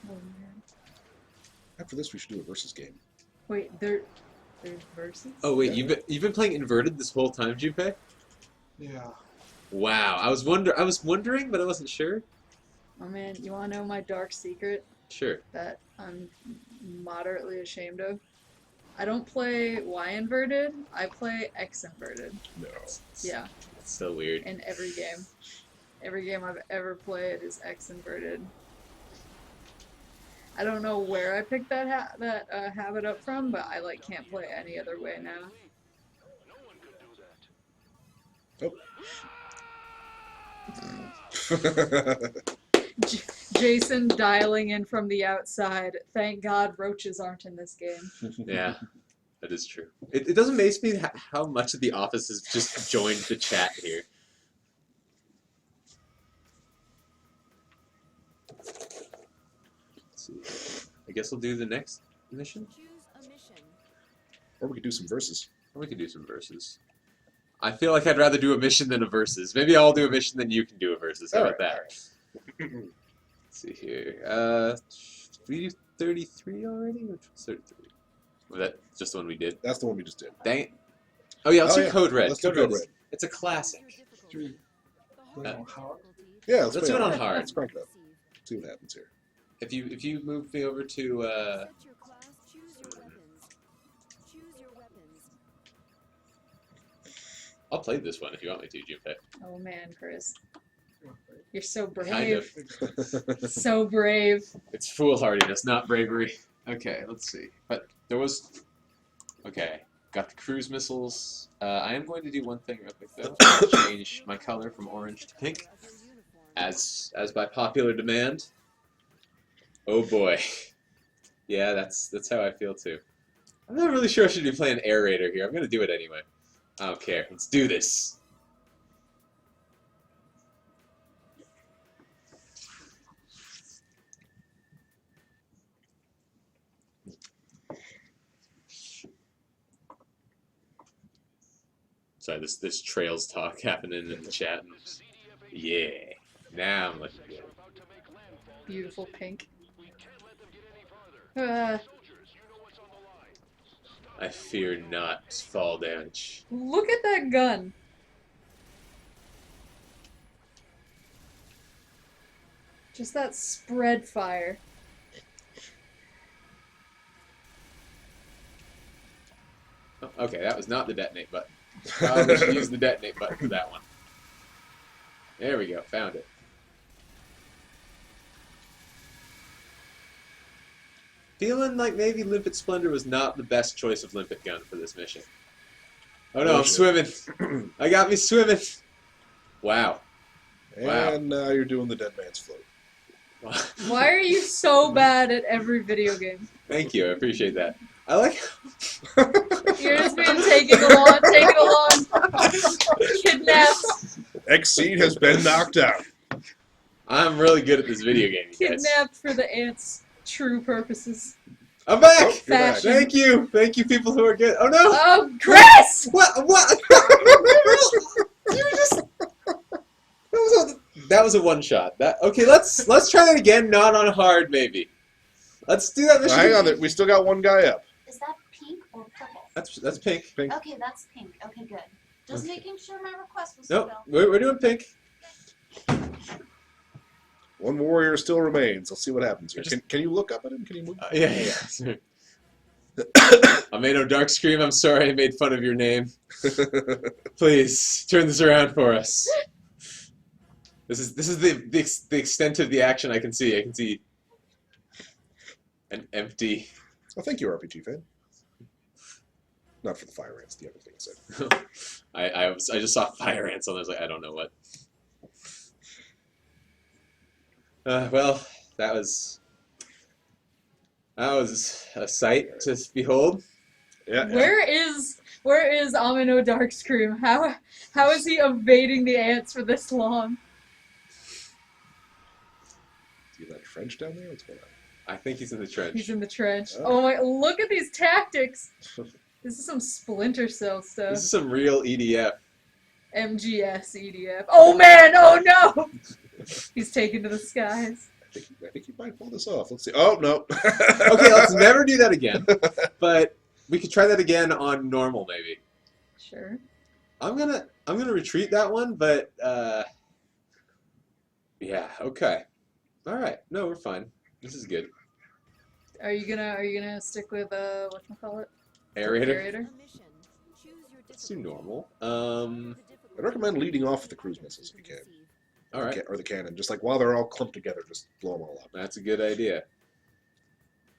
Oh man. After this, we should do a versus game. Wait, there's verses? Oh wait, Yeah. you've been playing inverted this whole time, Junpei? Yeah. Wow, I was wondering, but I wasn't sure. Oh man, you wanna know my dark secret Sure. that I'm moderately ashamed of? I don't play Y inverted, I play X inverted. No. Yeah, It's so weird. in every game. Every game I've ever played is X inverted. I don't know where I picked that habit up from, but I like can't play any other way now. Jason dialing in from the outside. Thank God roaches aren't in this game. Yeah, that is true. It doesn't amaze me how much of the office has just joined the chat here. Let's see. I guess we'll do the next mission. Or we could do some verses. Or we could do some verses. I feel like I'd rather do a mission than a versus. Maybe I'll do a mission, then you can do a versus. How about that? Let's see here. We do 33 already? Which was 33? Was that just the one we did? That's the one we just did. Dang it. Oh yeah, let's do Code Red. Let's do Code Red. It's a classic. Should we put it on hard? Yeah, Let's do it on hard. Let's crank it up. See what happens here. If you move me over to I'll play this one if you want me to, Junpei. Oh man, Chris. You're so brave. Kind of. So brave. It's foolhardiness, not bravery. Okay, let's see. But there was... Okay, got the cruise missiles. I am going to do one thing real quick, though. Change my color from orange to pink. As by popular demand. Oh boy. Yeah, that's how I feel, too. I'm not really sure I should be playing Air Raider here. I'm going to do it anyway. I don't care. Let's do this. Sorry, this trails talk happening in the chat. Yeah. Now I'm looking good. Beautiful pink. I fear not fall damage. Look at that gun. Just that spread fire. Oh, okay, that was not the detonate button. Probably should use the detonate button for that one. There we go, found it. Feeling like maybe Limpet Splendor was not the best choice of Limpet gun for this mission. Oh no, I'm swimming. I got me swimming. Wow. And now you're doing the dead man's float. Why are you so bad at every video game? Thank you, I appreciate that. I like... You're just being taken along, kidnapped. XSEED has been knocked out. I'm really good at this video game, you guys. Kidnapped for the ants' true purposes. I'm back! Oh, you're back. Fashion. Thank you! Thank you, people who are good. Oh no! Oh, Chris! What? What? You just... That was a one shot. Okay, let's try that again, not on hard, maybe. Let's do that mission. Hang on, we still got one guy up. Is that pink or purple? That's pink. Pink. Okay, that's pink. Okay, good. Just Okay. making sure my request was Nope, fulfilled. we're doing pink. One warrior still remains. Let's see what happens here. Can you look up at him? Can you move? Yeah. I made no dark scream. I'm sorry I made fun of your name. Please turn this around for us. This is the extent of the action I can see. I can see an empty. Oh, thank you, RPG fan. Not for the fire ants. The other thing I said. I just saw fire ants and I was like, I don't know what. Well, that was a sight to behold. Yeah. Where is Amino Darkscream? How is he evading the ants for this long? Do you like French down there? What's going on? I think he's in the trench. He's in the trench. Oh. Oh my! Look at these tactics. This is some Splinter Cell stuff. This is some real EDF. MGS EDF. Oh man! Oh no! He's taken to the skies. I think you might pull this off. Let's see. Oh no. Okay, let's never do that again. But we could try that again on normal, maybe. Sure. I'm gonna retreat that one, but yeah, okay. All right. No, we're fine. This is good. Are you gonna stick with whatchamacallit? Aerator. Aerator? Let's do normal. I'd recommend leading off with the cruise missiles if you can. All right. Or the cannon. Just like while they're all clumped together, just blow them all up. That's a good idea.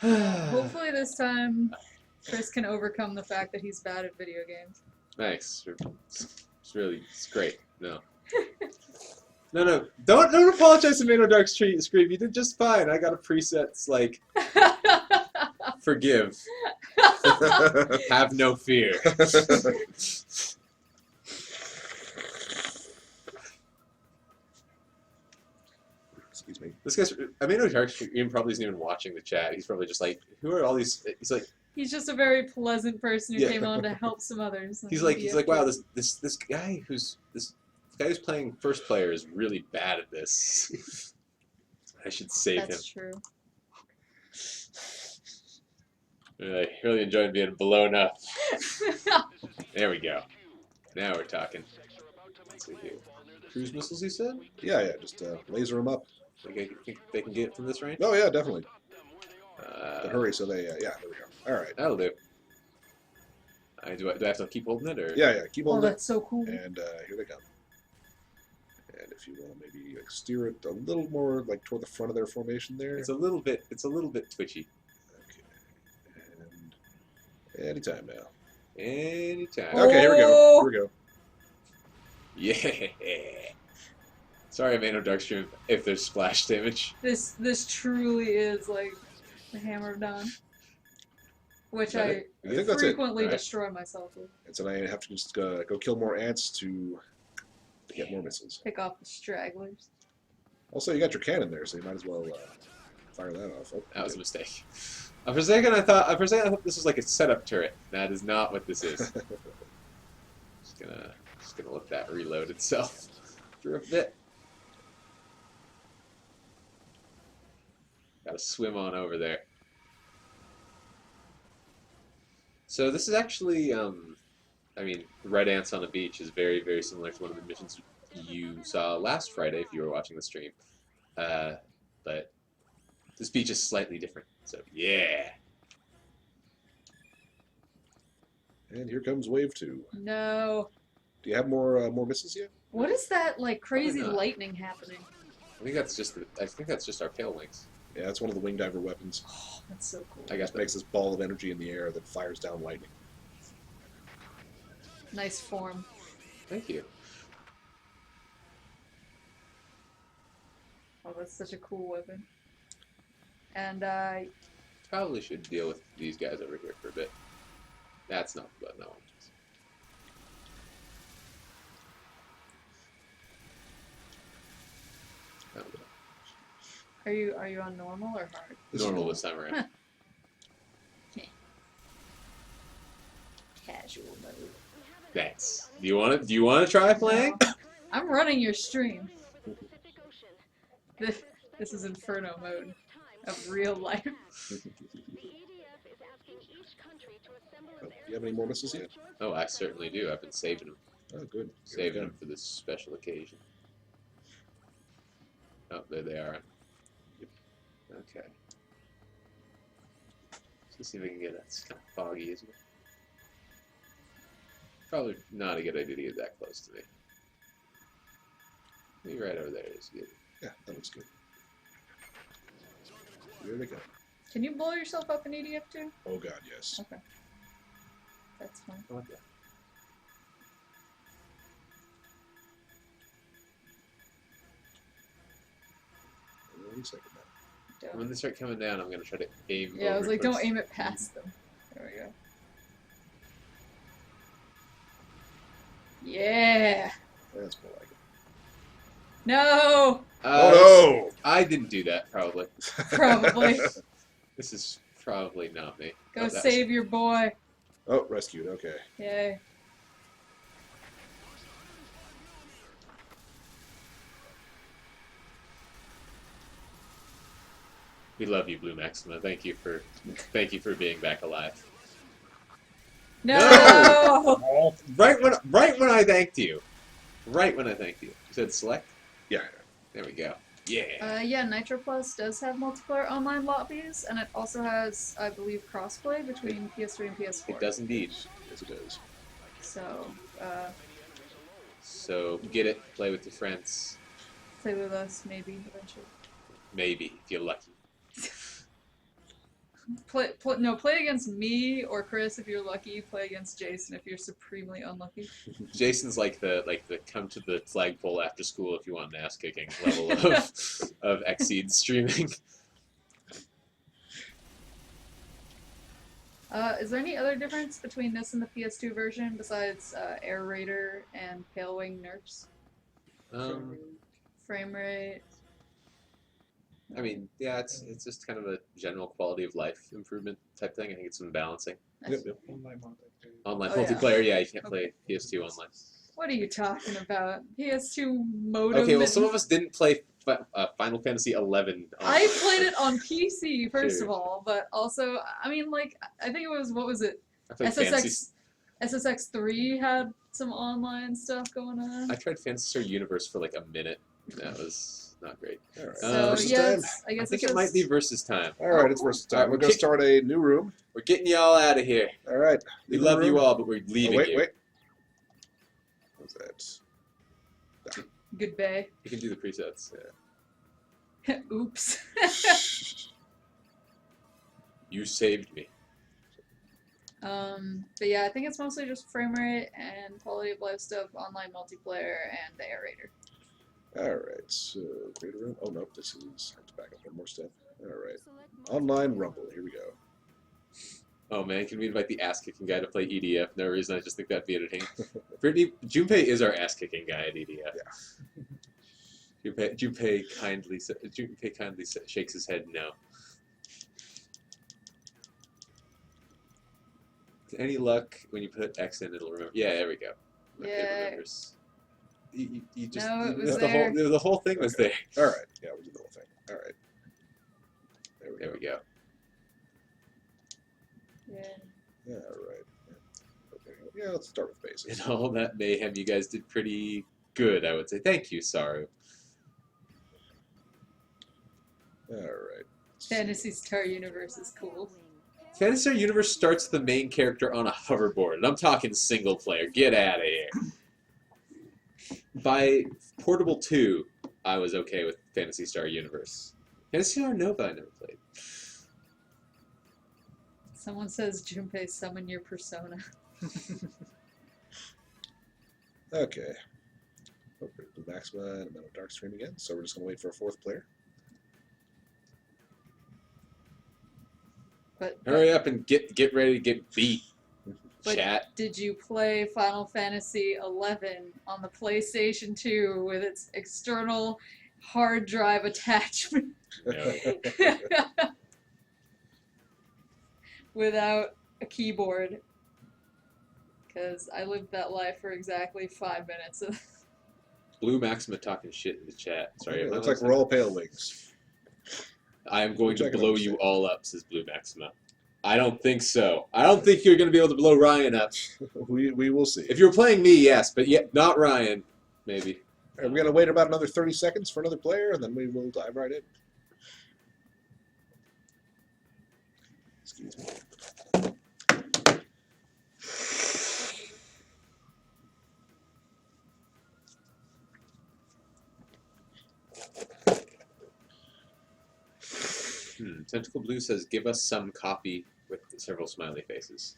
Hopefully this time Chris can overcome the fact that he's bad at video games. Nice. It's great. No. No. Don't apologize to Mano Dark Scream. You did just fine. I got a presets like forgive. Have no fear. Excuse me. This guy's Mano Dark Scream probably isn't even watching the chat. He's probably just like, who are all these? He's like, He's just a very pleasant person who Yeah. came on to help some others. he's like, wow, this guy who's playing first player is really bad at this. I should save him. That's true. Really enjoying being blown up. There we go. Now we're talking. Let's see here. Cruise missiles, he said? Yeah. Just laser them up. Think they can get from this range? Oh yeah, definitely. But hurry, so they. Yeah, there we go. All right. That'll do. Do I have to keep holding it? Or? Yeah. Keep Oh, holding it. that's so cool. And here they come. And if you want to maybe like, steer it a little more like toward the front of their formation there. It's a little bit twitchy. Okay. And anytime now. Anytime. Oh. Okay, here we go. Here we go. Yeah. Sorry, Mano Darkstream, if there's splash damage. This truly is like the Hammer of Dawn, which Is that I it? I think that's it. frequently Alright. destroy myself with. And so I have to just go kill more ants to get more missiles. Pick off the stragglers. Also, you got your cannon there, so you might as well fire that off. Oh, That was a mistake. For a second, I thought this was like a setup turret. That is not what this is. just gonna let that reload itself for a bit. Gotta swim on over there. So this is actually, I mean, Red Ants on a Beach is very, very similar to one of the missions you saw last Friday if you were watching the stream. But this beach is slightly different. So yeah. And here comes wave 2. No. Do you have more missiles yet? What is that like crazy Probably not. lightning happening? I think that's just our tail wings. Yeah, that's one of the wing diver weapons. Oh, that's so cool. I It got just makes this ball of energy in the air that fires down lightning. Nice form. Thank you. Oh, that's such a cool weapon. And Probably should deal with these guys over here for a bit. That's not the button I want. are you on normal or hard? Normal this time around. Casual mode. Thanks. Do you want to try playing? No. I'm running your stream. This is Inferno mode of real life. Do you have any more missiles yet? Oh, I certainly do. I've been saving them. Oh, good. Saving them for this special occasion. Oh, there they are. Okay. Let's see if we can get it. It's kind of foggy, isn't it? Probably not a good idea to get that close to me. Maybe right over there is good. Yeah, that looks good. Here they go. Can you blow yourself up in EDF too? Oh god, yes. Okay. That's fine. Okay. Wait a second now. When they start coming down, I'm going to try to aim Yeah, I was over like, first. don't aim it past them. There we go. Yeah. That's more like it. No. Oh I didn't do that, probably. Probably. This is probably not me. Go Oh, that was- save your boy. no! Oh, rescued. Okay. Yay. We love you, Blue Maxima. Thank you for being back alive. No! Oh, Right when I thanked you. Right when I thanked you. You said select? yeah. There we go. Yeah. Yeah, Nitro Plus does have multiplayer online lobbies, and it also has, I believe, crossplay between PS3 and PS4. It does indeed. Yes, it does. So, So get it, play with your friends. play with us, maybe, eventually. Maybe, if you're lucky. Play against me or Chris if you're lucky. Play against Jason if you're supremely unlucky. Jason's like the come to the flagpole after school if you want an ass kicking level of XSEED streaming. Is there any other difference between this and the PS2 version besides Air Raider and Pale Wing nerfs? Frame rate. I mean, yeah, it's just kind of a general quality of life improvement type thing. I think it's some balancing. Yep, yep. Online multiplayer. Online Oh, yeah. multiplayer, yeah, you can't play PS2 online. What are you talking about? PS2 modem. Okay, well, and- some of us didn't play Final Fantasy 11. I played it on PC first Sure. of all, but also, I mean, like, I think it was, what was it? I played Fantasy. SSX3 had some online stuff going on. I tried Fantasy Star Universe for like a minute. That was not great. All right. So Versus yeah, time. I guess I think it's it might just- be versus time. All right, it's versus time. We're going to start a new room. We're getting y'all out of here. All right. We New love you room. all, but we're Oh, leaving wait, you. wait. What's that? Good bay. You can do the presets. Oops. You saved me. But yeah, I think it's mostly just frame rate and quality of life stuff, online multiplayer, and the air raider. All right, so create a room. Oh, nope, this is, I have to back up one more step. All right. Online Rumble, here we go. Oh man, can we invite the ass-kicking guy to play EDF? No reason, I just think that'd be entertaining. Brittany, Junpei is our ass-kicking guy at EDF. Yeah. Junpei kindly shakes his head no. Any luck when you put X in, it'll remember. Yeah, there we go. Okay, it Yeah. remembers. You just No, it was the there. the whole thing was Okay. there. All right, yeah, we did the whole thing. All right. There we go. Yeah. Yeah, all right. Yeah. Okay. Yeah, let's start with basics. In all that mayhem, you guys did pretty good, I would say. Thank you, Saru. All right. Fantasy Star Universe is cool. Fantasy Star Universe starts the main character on a hoverboard, and I'm talking single player. Get out of here. By Portable 2, I was okay with Fantasy Star Universe. Fantasy Star Nova I never played. Someone says, Junpei, summon your persona. Okay. Oh, Blue Maxima and Metal Dark Stream again, so we're just going to wait for a fourth player. But Hurry up and get ready to get beat, But- chat. did you play Final Fantasy XI on the PlayStation 2 with its external hard drive attachment? No. Without a keyboard. Because I lived that life for exactly 5 minutes. Blue Maxima talking shit in the chat. Sorry, It am I looks like listening? we're all pale wings. I am going Which to I can blow understand. you all up, says Blue Maxima. I don't think so. I don't think you're going to be able to blow Ryan up. We will see. If you were playing me, yes, but yet not Ryan. Maybe. All right, we're going to wait about another 30 seconds for another player, and then we will dive right in. Excuse me. Tentacle Blue says, give us some coffee with several smiley faces.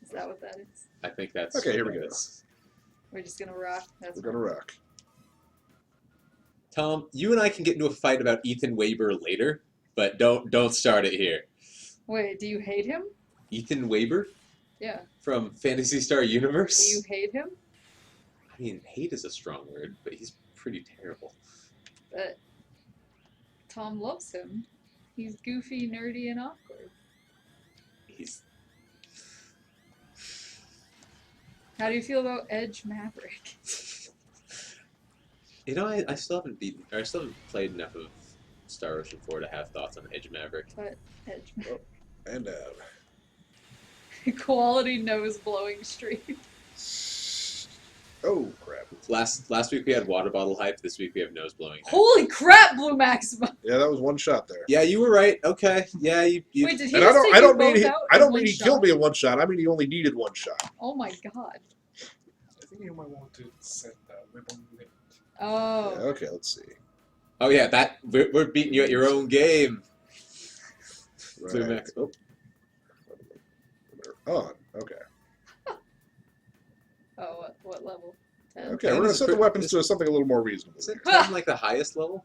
Is that what that is? I think that's Okay, what here we that go. is. We're just gonna rock. That's We're going to rock. Tom, you and I can get into a fight about Ethan Weber later, but don't start it here. Wait, do you hate him? Ethan Weber Yeah. from Phantasy Star Universe? Do you hate him? I mean, hate is a strong word, but he's pretty terrible. But Tom loves him. He's goofy, nerdy, and awkward. He's How do you feel about Edge Maverick? You know, I still haven't beaten, or I still haven't played enough of Star Ocean 4 to have thoughts on Edge Maverick. But Edge. And Quality nose blowing stream. oh crap! Last week we had water bottle hype. This week we have nose blowing hype. Holy crap, Blue Maxima! Yeah, that was one shot there. Yeah, you were right. Okay. Yeah, you. Wait, did he And just take you I don't both mean out I in don't one mean he shot? killed me in one shot. I mean he only needed one shot. Oh my god. I think you might want to set the weapon limit. Oh. Yeah, okay, let's see. Oh yeah, that we're beating you at your own game. Blue Right. Max. Oh, On. Okay. Oh, what level? 10. Okay, 10 we're gonna is set the pretty- weapons to something a little more reasonable. is it 10 like the highest level?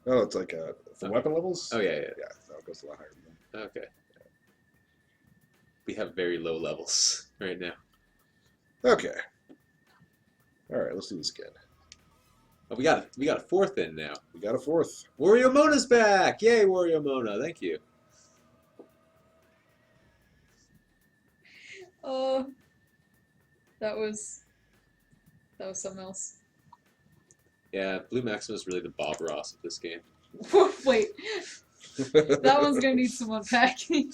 Oh, it's like the Okay. weapon levels. Oh yeah, yeah. Yeah, no, it goes a lot higher than Okay. We have very low levels right now. that. Okay. All right, let's do this again. Oh, we got a fourth in now. We got a fourth. Wario Mona's back! Yay, Wario Mona! Thank you. Oh, that was something else. Yeah, Blue Maxima is really the Bob Ross of this game. Wait, that one's gonna need some unpacking.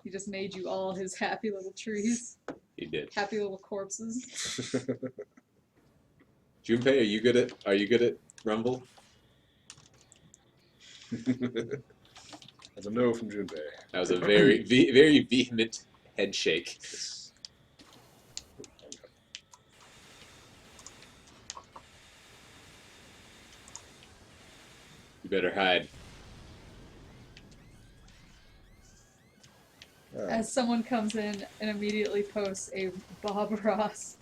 He just made you all his happy little trees, He did. happy little corpses. Junpei, are you good at Rumble? That's a no from Junpei. That was a very very vehement head shake. You better hide. All right. As someone comes in and immediately posts a Bob Ross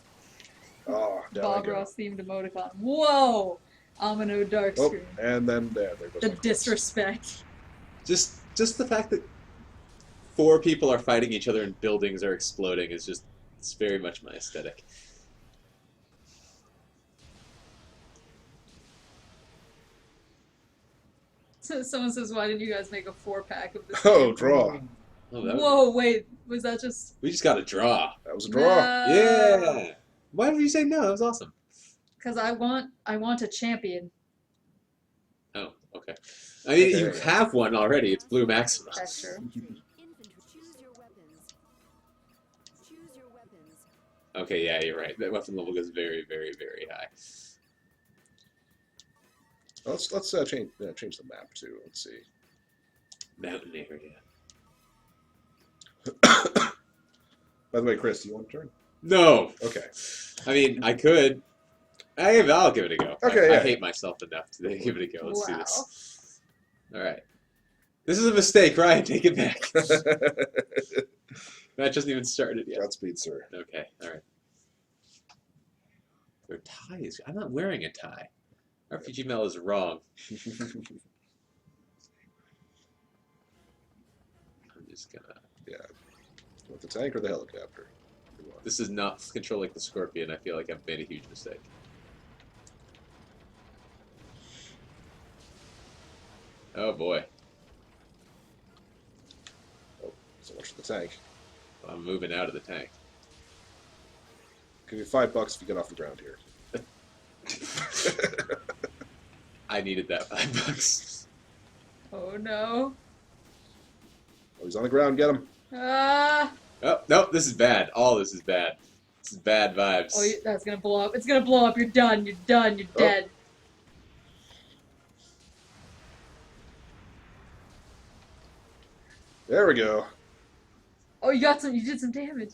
Oh, down I Bob go. Ross themed emoticon. Whoa! Amino dark Oh, screen. and then there goes The my cross. disrespect. Just the fact that 4 people are fighting each other and buildings are exploding is just, it's very much my aesthetic. So someone says, "Why didn't you guys make a 4-pack of this?" Oh, game?" draw. Oh, that was, Whoa! Wait, was that just? we just got a draw. That was a draw. Yeah. Why did you say no? That was awesome. Because I want a champion. Oh, okay. I mean, you Okay. have one already. It's Blue Maxima. That's true. Okay, yeah, you're right. That weapon level goes very, very, very high. Let's change the map too. Let's see. Mountain area. By the way, Chris, do you want to turn? No. Okay. I mean, I could. I'll give it a go. Okay, I yeah. hate myself enough to give it a go. Let's do Wow. this. All right. This is a mistake, Ryan. Take it back. That hasn't even started yet. Godspeed, sir. Okay. All right. Their tie is. I'm not wearing a tie. RPG Mel is wrong. I'm just gonna. With the tank or the helicopter? This is not controlling the Scorpion. I feel like I've made a huge mistake. Oh boy. Oh, so much for the tank. I'm moving out of the tank. Give you $5 if you get off the ground here. I needed that $5. Oh no! Oh, he's on the ground. Get him. Ah! Oh, no, this is bad. All this is bad. This is bad vibes. Oh, that's gonna blow up. It's gonna blow up. You're done. You're done. You're Oh. dead. There we go. Oh, you got some. You did some damage.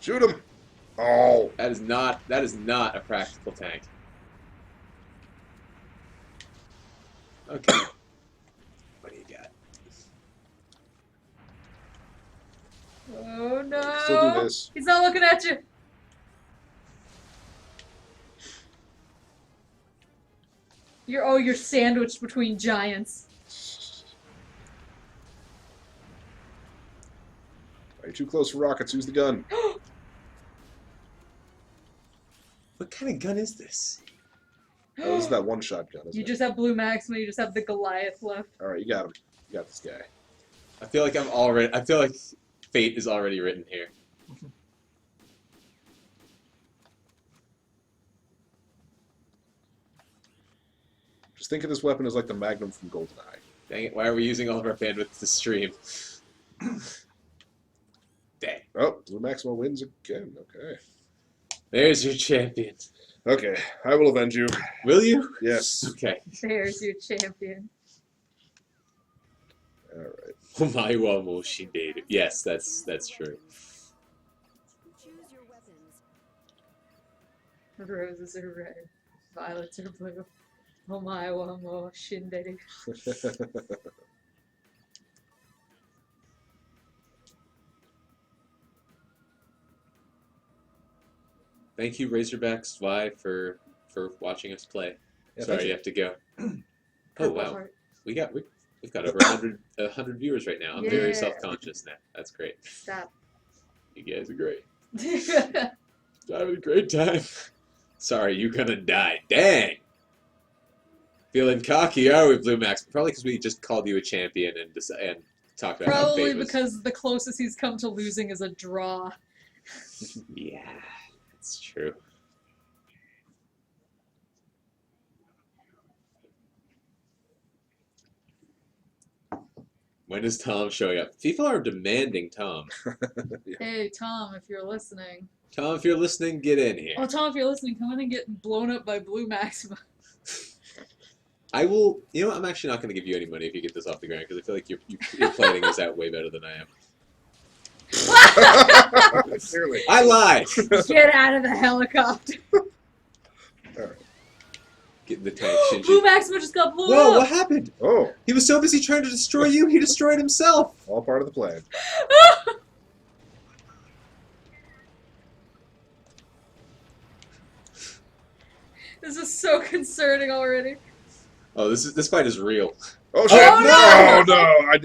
Shoot him. Oh. That is not a practical tank. Okay. What do you got? Oh no! Still do this. He's not looking at you. You're sandwiched between giants. Are you too close for rockets? Use the gun. What kind of gun is this? Oh, this is that one-shot gun, isn't You it? just have Blue Maxima. You just have the Goliath left. All right, you got him. You got this guy. I feel like fate is already written here. Just think of this weapon as like the Magnum from GoldenEye. Dang it, why are we using all of our bandwidth to stream? Dang. Oh, Blue Maxima wins again. Okay. There's your champion. Okay, I will avenge you. Will you? Yes. Okay. There's your champion. All right. Omae wa mo shinderu. Yes, that's true. Choose your weapons. Roses are red, violets are blue. Omae wa mo shinderu. Thank you, Razorbacks Vi, for watching us play. Yeah, Sorry, thank you you. have to go. Oh Purple wow, heart. we've got over 100 viewers right now. I'm very Yeah. self-conscious now. That's great. Stop. You guys are great. Having a great time. Sorry, you're gonna die. Dang. Feeling cocky, are we, Blue Max? Probably because we just called you a champion and talked about how Probably fate was. because the closest he's come to losing is a draw. Yeah, that's true. When is Tom showing up? People are demanding Tom. Hey, Tom, if you're listening. Tom, if you're listening, get in here. Oh, Tom, if you're listening, come in and get blown up by Blue Maxima. I will. You know what? I'm actually not going to give you any money if you get this off the ground because I feel like you're planning this out way better than I am. Clearly. I lied. Get out of the helicopter. Get in the tank, Blue Shinji. Maxima just got blown Whoa! up. What happened? Oh, He was so busy trying to destroy you, he destroyed himself. all part of the plan. This is so concerning already. Oh, this fight is real. Oh shit! Oh, no! I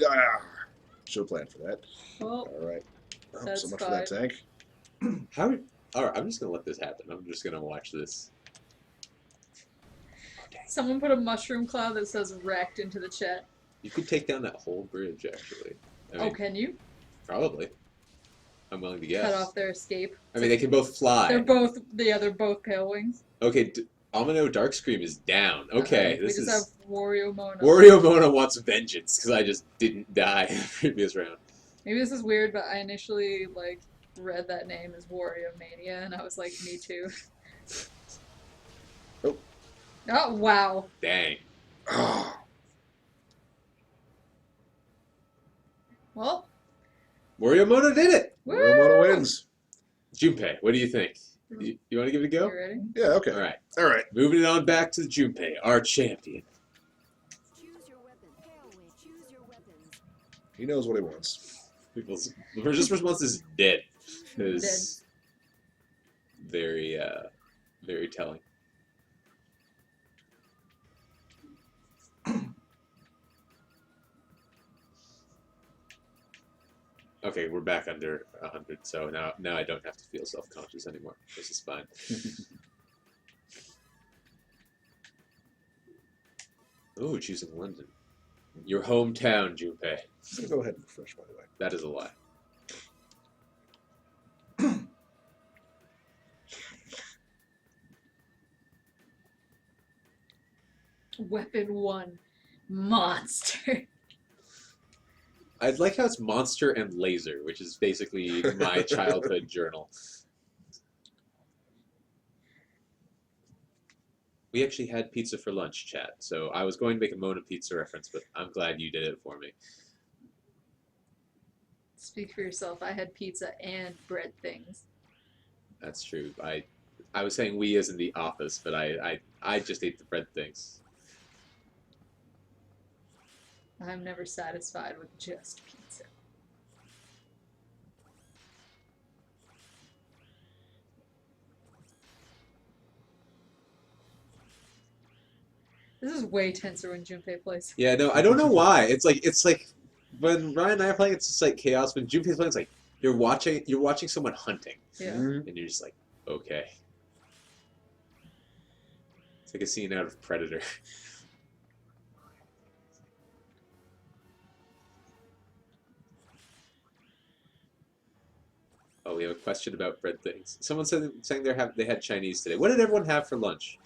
should have planned for that. Well, All right. Oh, That's so much for that tank. How? All right, I'm just gonna let this happen. I'm just gonna watch this. someone put a mushroom cloud that says wrecked into the chat. You could take down that whole bridge, actually. I mean, Oh, can you? probably. I'm willing to guess. Cut off their escape. I mean, they can both fly. They're both pale wings. Okay, Amino Darkscream is down. Okay, We this just is. have Wario Mona. Wario Mona wants vengeance because I just didn't die in the previous round. Maybe this is weird, but I initially read that name as Wario Mania, and I was like, me too. Oh. Oh wow! Dang. Oh, Well, Wario Mona did it! Mona wins. Junpei, what do you think? You want to give it a you go? ready? Yeah. Okay. Alright, All right. moving it on back to Junpei, our champion. Choose your weapon. Pale wing. Choose your weapons. He knows what he wants. People's the first response is dead. Is very, very telling. Okay, we're back under 100, so now I don't have to feel self-conscious anymore. This is fine. Oh, choosing London. Your hometown, Junpei. I'm gonna go ahead and refresh, by the way. That is a lie. Weapon 1. Monster. I like how it's monster and laser, which is basically my childhood journal. We actually had pizza for lunch, chat, so I was going to make a Mona Pizza reference, but I'm glad you did it for me. Speak for yourself. I had pizza and bread things. That's true. I was saying we as in the office, but I just ate the bread things. I'm never satisfied with just pizza. This is way tenser when Junpei plays. Yeah, no, I don't know why. It's like when Ryan and I are playing, it's just like chaos. When Junpei's playing, it's like you're watching someone hunting, Yeah. Mhm. and you're just like, okay. It's like a scene out of Predator. Oh, we have a question about bread things. Someone saying they had Chinese today. What did everyone have for lunch?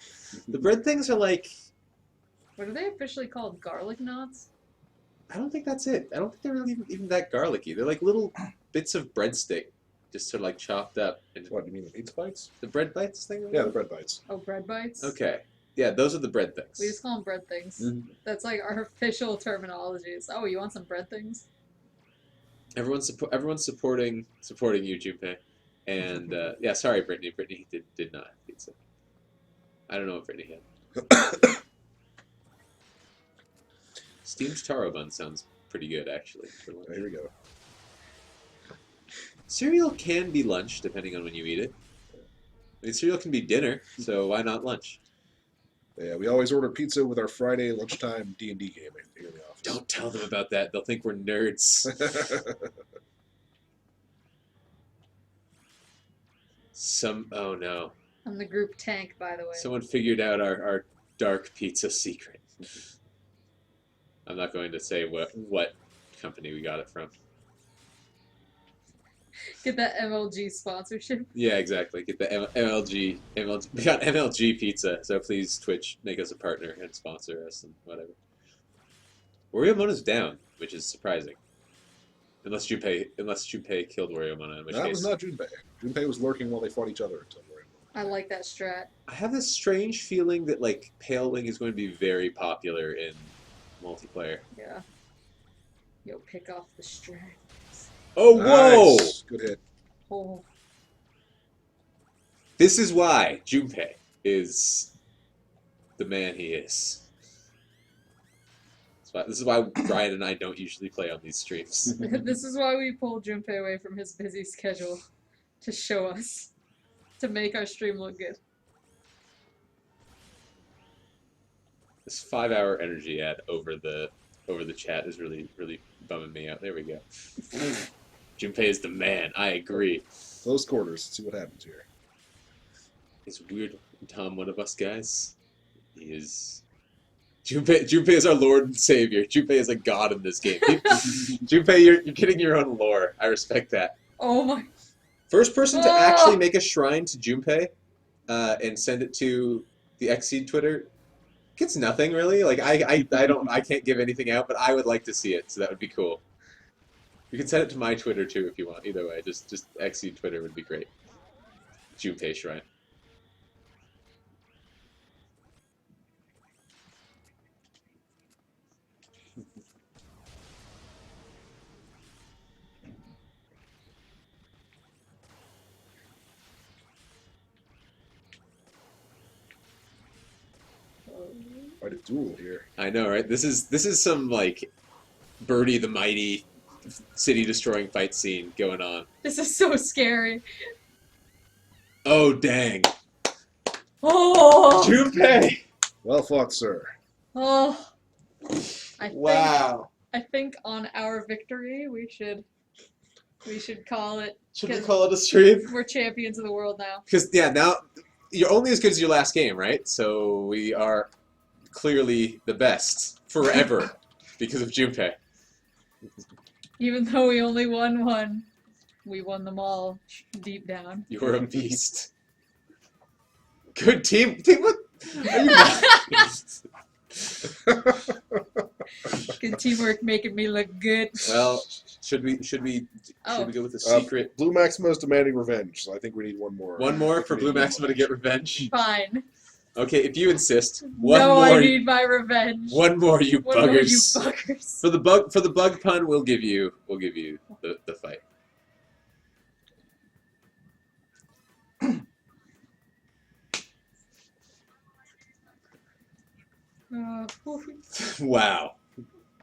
The bread things are like What are they officially called? Garlic knots? I don't think that's it. I don't think they're really even that garlicky. They're like little bits of breadstick, just sort of like chopped up. And What, you mean the pizza bites? the bread bites thing? Yeah, the bread bites. Oh, bread bites? Okay. Yeah, those are the bread things. We just call them bread things. Mhm. That's like our official terminology. Is, oh, you want some bread things? Everyone's supporting you, Junpei. And yeah, sorry, Brittany. Brittany did not have pizza. I don't know what Brittany had. Steamed taro bun sounds pretty good, actually. For lunch. Here we go. Cereal can be lunch, depending on when you eat it. I mean, cereal can be dinner, so why not lunch? Yeah, we always order pizza with our Friday lunchtime D&D game here in the office. Don't tell them about that. They'll think we're nerds. Oh no. I'm the group tank, by the way. Someone figured out our dark pizza secret. I'm not going to say what company we got it from. Get that MLG sponsorship. Yeah, exactly. Get the MLG. We got MLG pizza, so please Twitch make us a partner and sponsor us and whatever. Wariomona's down, which is surprising. Unless Junpei killed Wariomona, in which That case was not Junpei. Junpei was lurking while they fought each other until I like that strat. I have this strange feeling that like Pale Wing is going to be very popular in multiplayer. Yeah. Yo, pick off the strats. Oh whoa! Nice. Good hit. Oh. This is why Junpei is the man he is. This is why Brian and I don't usually play on these streams. This is why we pulled Junpei away from his busy schedule to show us, to make our stream look good. This 5-hour energy ad over the chat is really bumming me out. There we go. Junpei is the man. I agree. Close quarters. Let's see what happens here. Is Weird Tom one of us guys? He is. Junpei is our Lord and Savior. Junpei is a god in this game. Junpei, you're getting your own lore. I respect that. Oh my. First person to actually make a shrine to Junpei and send it to the XSEED Twitter gets nothing really. Like I can't give anything out, but I would like to see it, so that would be cool. You can send it to my Twitter too if you want. Either way, just XSEED Twitter would be great. Junpei shrine. Quite a duel here. I know, right? This is some like Birdie the Mighty city destroying fight scene going on. This is so scary. Oh dang. Oh. Junpei! Well fought, sir. Oh. Wow. I think on our victory we should call it. Should we call it a stream? We're champions of the world now. Because yeah, now you're only as good as your last game, right? So we are clearly the best forever because of Junpei. Even though we only won one, we won them all deep down. You're a beast. Good team. What? Are you Good teamwork making me look good. Well, should we go with the secret? Blue Maxima is demanding revenge, so I think we need one more. One more for Blue Maxima to get revenge. Fine. Okay, if you insist. One No, more. I need my revenge. One more, you One more, you buggers. buggers. For the bug pun, we'll give you the fight. Wow.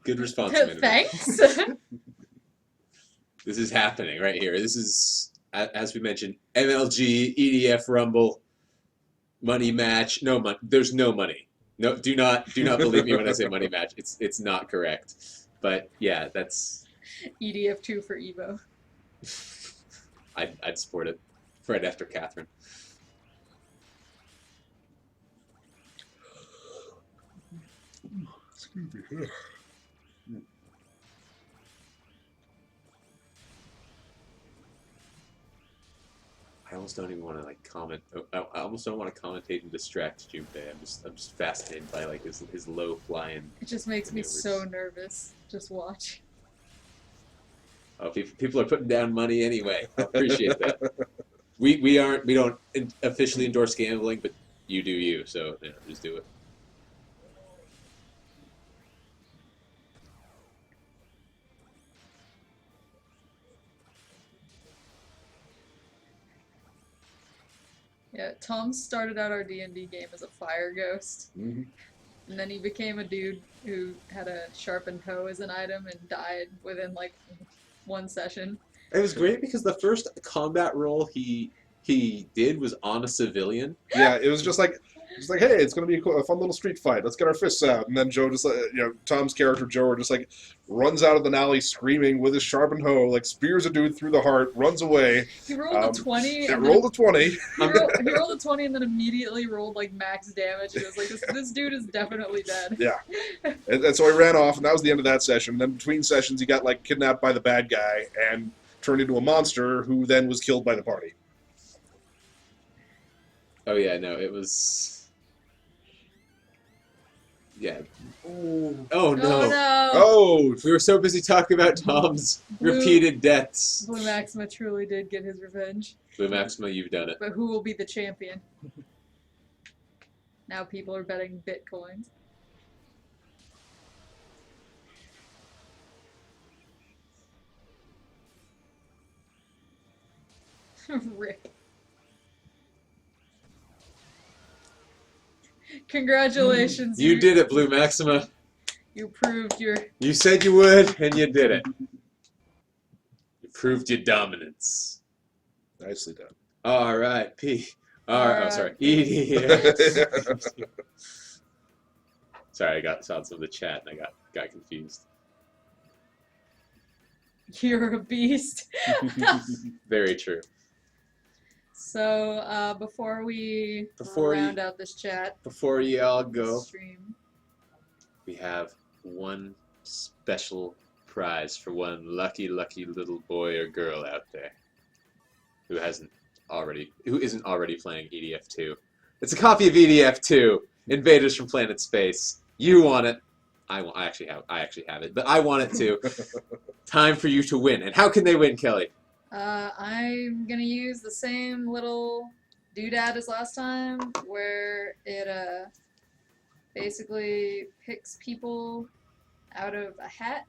Good response. Thanks. This is happening right here. This is, as we mentioned, MLG, EDF Rumble, money match. No money. There's no money. No, do not believe me when I say money match. It's not correct. But yeah, that's. EDF2 for Evo. I'd support it. Right after Catherine. I almost don't even want to like comment. I almost don't want to commentate and distract Junpei. I'm just fascinated by like his low flying. It just makes me maneuvers. so nervous. Just watch. Oh, people are putting down money anyway. I appreciate that. We don't officially endorse gambling, but you do you. So just do it. Yeah, Tom started out our D&D game as a fire ghost, Mhm. and then he became a dude who had a sharpened hoe as an item and died within like one session. It was great because the first combat roll he did was on a civilian. Yeah, it was just like, hey, it's gonna be a fun little street fight. Let's get our fists out. And then Joe just, Tom's character Joe just like runs out of the alley screaming with his sharpened hoe, like spears a dude through the heart, runs away. He rolled a 20. It and rolled a 20. He rolled a 20 and then immediately rolled like max damage. It was like, this dude is definitely dead. Yeah, and so he ran off, and that was the end of that session. And then between sessions, he got like kidnapped by the bad guy and turned into a monster, who then was killed by the party. Oh yeah, no, it was. Yeah. Oh no. Oh no! Oh, We were so busy talking about Tom's Blue- repeated deaths. Blue Maxima truly did get his revenge. Blue Maxima, you've done it. But who will be the champion? Now people are betting bitcoins. Rip. Congratulations. You did it, Blue Maxima. You proved your. You said you would, and you did it. You proved your dominance. nicely done. All right, P. Oh, sorry. R.I.P. ED. Sorry, I saw some of the chat and I got confused. You're a beast. Very true. So, before we round out this chat, Before you all go, stream, we have one special prize for one lucky little boy or girl out there who isn't already playing EDF2. It's a copy of EDF2, Invaders from Planet Space. You want it. I actually have it, but I want it too. Time for you to win. And how can they win, Kelly? I'm gonna use the same little doodad as last time, where it basically picks people out of a hat,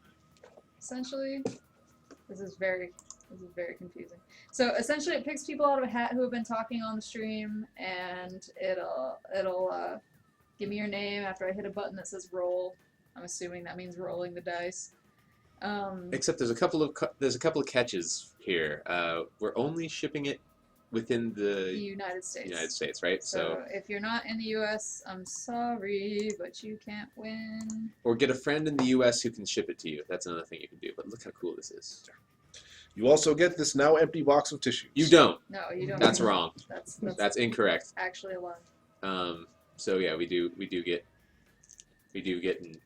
essentially. This is very confusing. So essentially, it picks people out of a hat who have been talking on the stream, and it'll give me your name after I hit a button that says roll. I'm assuming that means rolling the dice. Except there's a couple of catches here. We're only shipping it within the United States. United States, right? So if you're not in the U.S., I'm sorry, but you can't win. Or get a friend in the U.S. who can ship it to you. That's another thing you can do. But look how cool this is. You also get this now empty box of tissues. You don't. No, you don't. That's wrong. That's Incorrect. actually a lie. So yeah, we do get an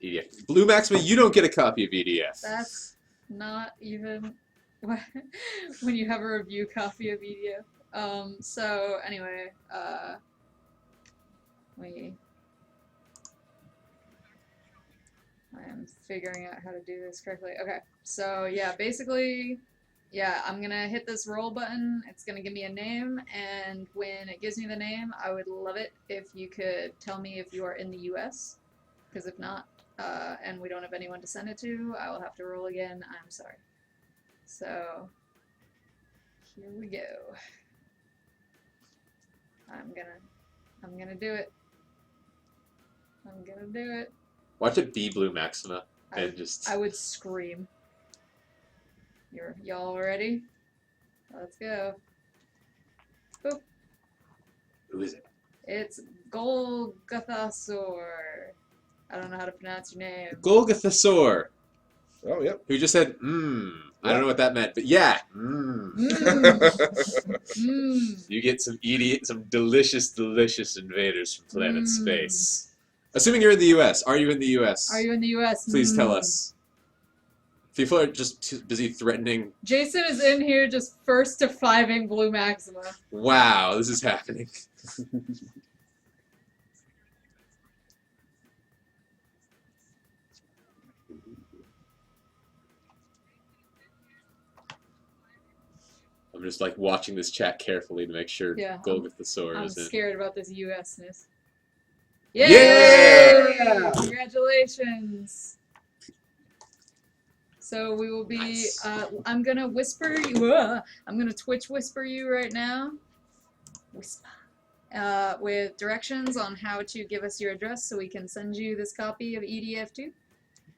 EDF. Blue Maxima, you don't get a copy of EDF. That's not even when you have a review copy of EDF. So anyway, I am figuring out how to do this correctly. Okay, so yeah, basically, yeah, I'm gonna hit this roll button. It's gonna give me a name, and when it gives me the name, I would love it if you could tell me if you are in the U.S., because if not, and we don't have anyone to send it to, I will have to roll again. I'm sorry. So here we go. I'm gonna do it. I'm gonna do it. Watch it be Blue Maxima and just. I would scream. Y'all ready? Let's go. Boop. Who is it? It's Golgothasaur. I don't know how to pronounce your name. Golgothasaur. Oh, yep. Who just said, I don't know what that meant, but yeah. You get some delicious invaders from Planet Space. Assuming you're in the U.S. Are you in the U.S.? Are you in the U.S.? Please tell us. People are just too busy threatening. Jason is in here just first to 5ing Blue Maxima. Wow, this is happening. I'm just like watching this chat carefully to make sure Yeah, Golgothosaur I'm is in. scared about this US-ness. Yeah! Congratulations! So we will be, Nice. I'm gonna whisper you, I'm gonna Twitch whisper you right now. Whisper. With directions on how to give us your address so we can send you this copy of EDF2.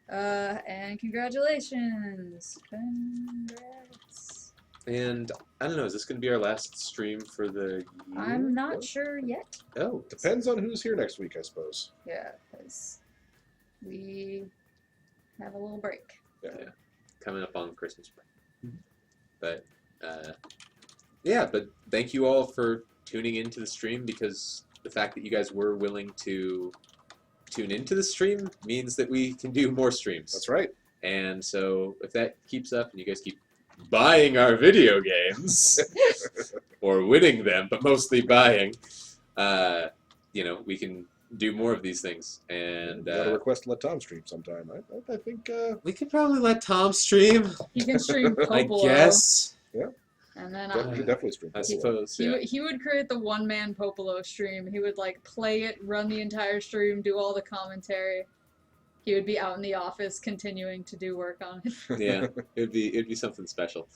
And congratulations! Congrats. And I don't know, is this going to be our last stream for the year? I'm not sure yet. Oh, Depends on who's here next week, I suppose. Yeah, because we have a little break. yeah, coming up on Christmas break. But yeah, but thank you all for tuning into the stream, because the fact that you guys were willing to tune into the stream means that we can do more streams. That's right. And so if that keeps up and you guys keep buying our video games or winning them, but mostly buying, you know, we can do more of these things. And Got a request to let Tom stream sometime. I think. we could probably let Tom stream. He can stream I Popolo. guess. And then We could definitely stream. I Popolo. suppose. Yeah. he would create the one-man Popolo stream. He would like play it, run the entire stream, do all the commentary. He would be out in the office continuing to do work on it. Yeah, it'd be something special.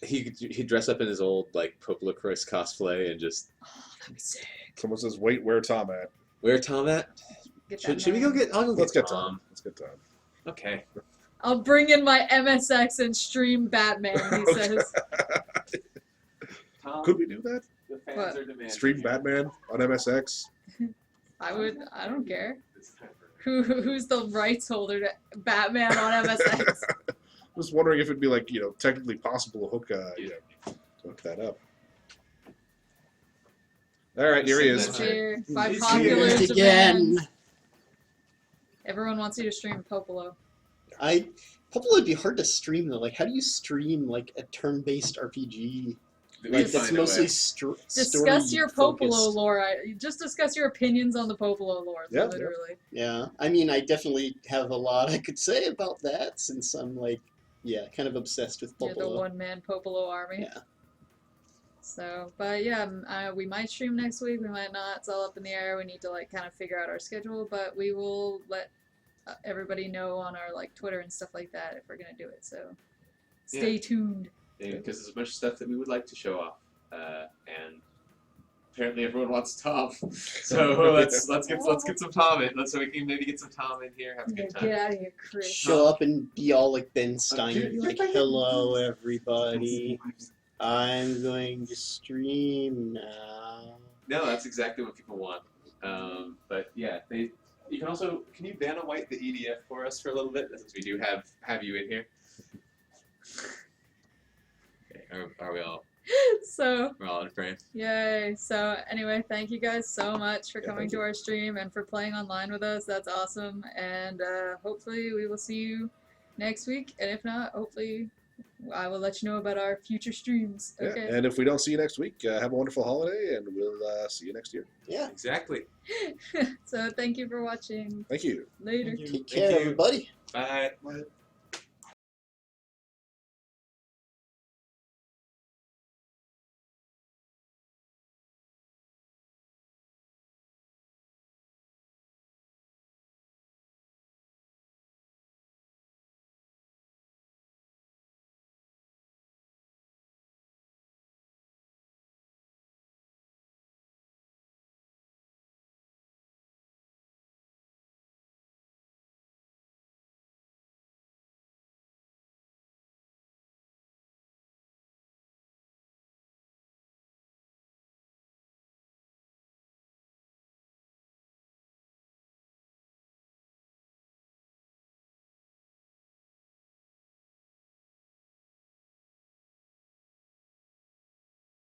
He'd dress up in his old like Popolo Chris cosplay and just. Oh, that'd be sick. Someone says, "Wait, where Tom at?" Where Tom at? Get that Should we go man. get? I'll go Let's get get Tom. Tom. Let's get Tom. Okay. I'll bring in my MSX and stream Batman, he says. Tom, Could we do that? the fans What? are demanding. Stream Batman on MSX. I don't care. Who's the rights holder to Batman on MSX? Just wondering if it'd be like, you know, technically possible to hook, to hook that up. All right, here he is. He's Here, by He's popular here demand. again. Everyone wants you to stream Popolo. Popolo would be hard to stream though. Like, how do you stream like a turn-based RPG? Like Just that's mostly Discuss your Popolo story-focused. lore. Just discuss your opinions on the Popolo lore, Yeah, literally. Yeah, I mean, I definitely have a lot I could say about that since I'm like, yeah, kind of obsessed with You're the Popolo. one-man Popolo army. Yeah. So, but yeah, we might stream next week. We might not. It's all up in the air. We need to like kind of figure out our schedule, but we will let everybody know on our like Twitter and stuff like that if we're gonna do it. So, stay tuned. Because there's a bunch of stuff that we would like to show off, and apparently everyone wants Tom. So let's get some Tom in. So we can maybe get some Tom in here, have a good time. Get out of here, Chris. Show up and be all like Ben Stein, Dude, be like, "Hello, everybody. I'm going to stream now." No, that's exactly what people want. But yeah, you can also you Vanna White the EDF for us for a little bit since we do have you in here. Okay, are we all? So, We're all in frame. yay. So, anyway, thank you guys so much for Yeah, coming thank to you. our stream and for playing online with us. That's awesome. And hopefully we will see you next week. And if not, hopefully I will let you know about our future streams. Yeah, Okay. and if we don't see you next week, have a wonderful holiday, and we'll see you next year. Yeah. Exactly. So, thank you for watching. Thank you. Later. Take care, you. everybody. Bye. Bye.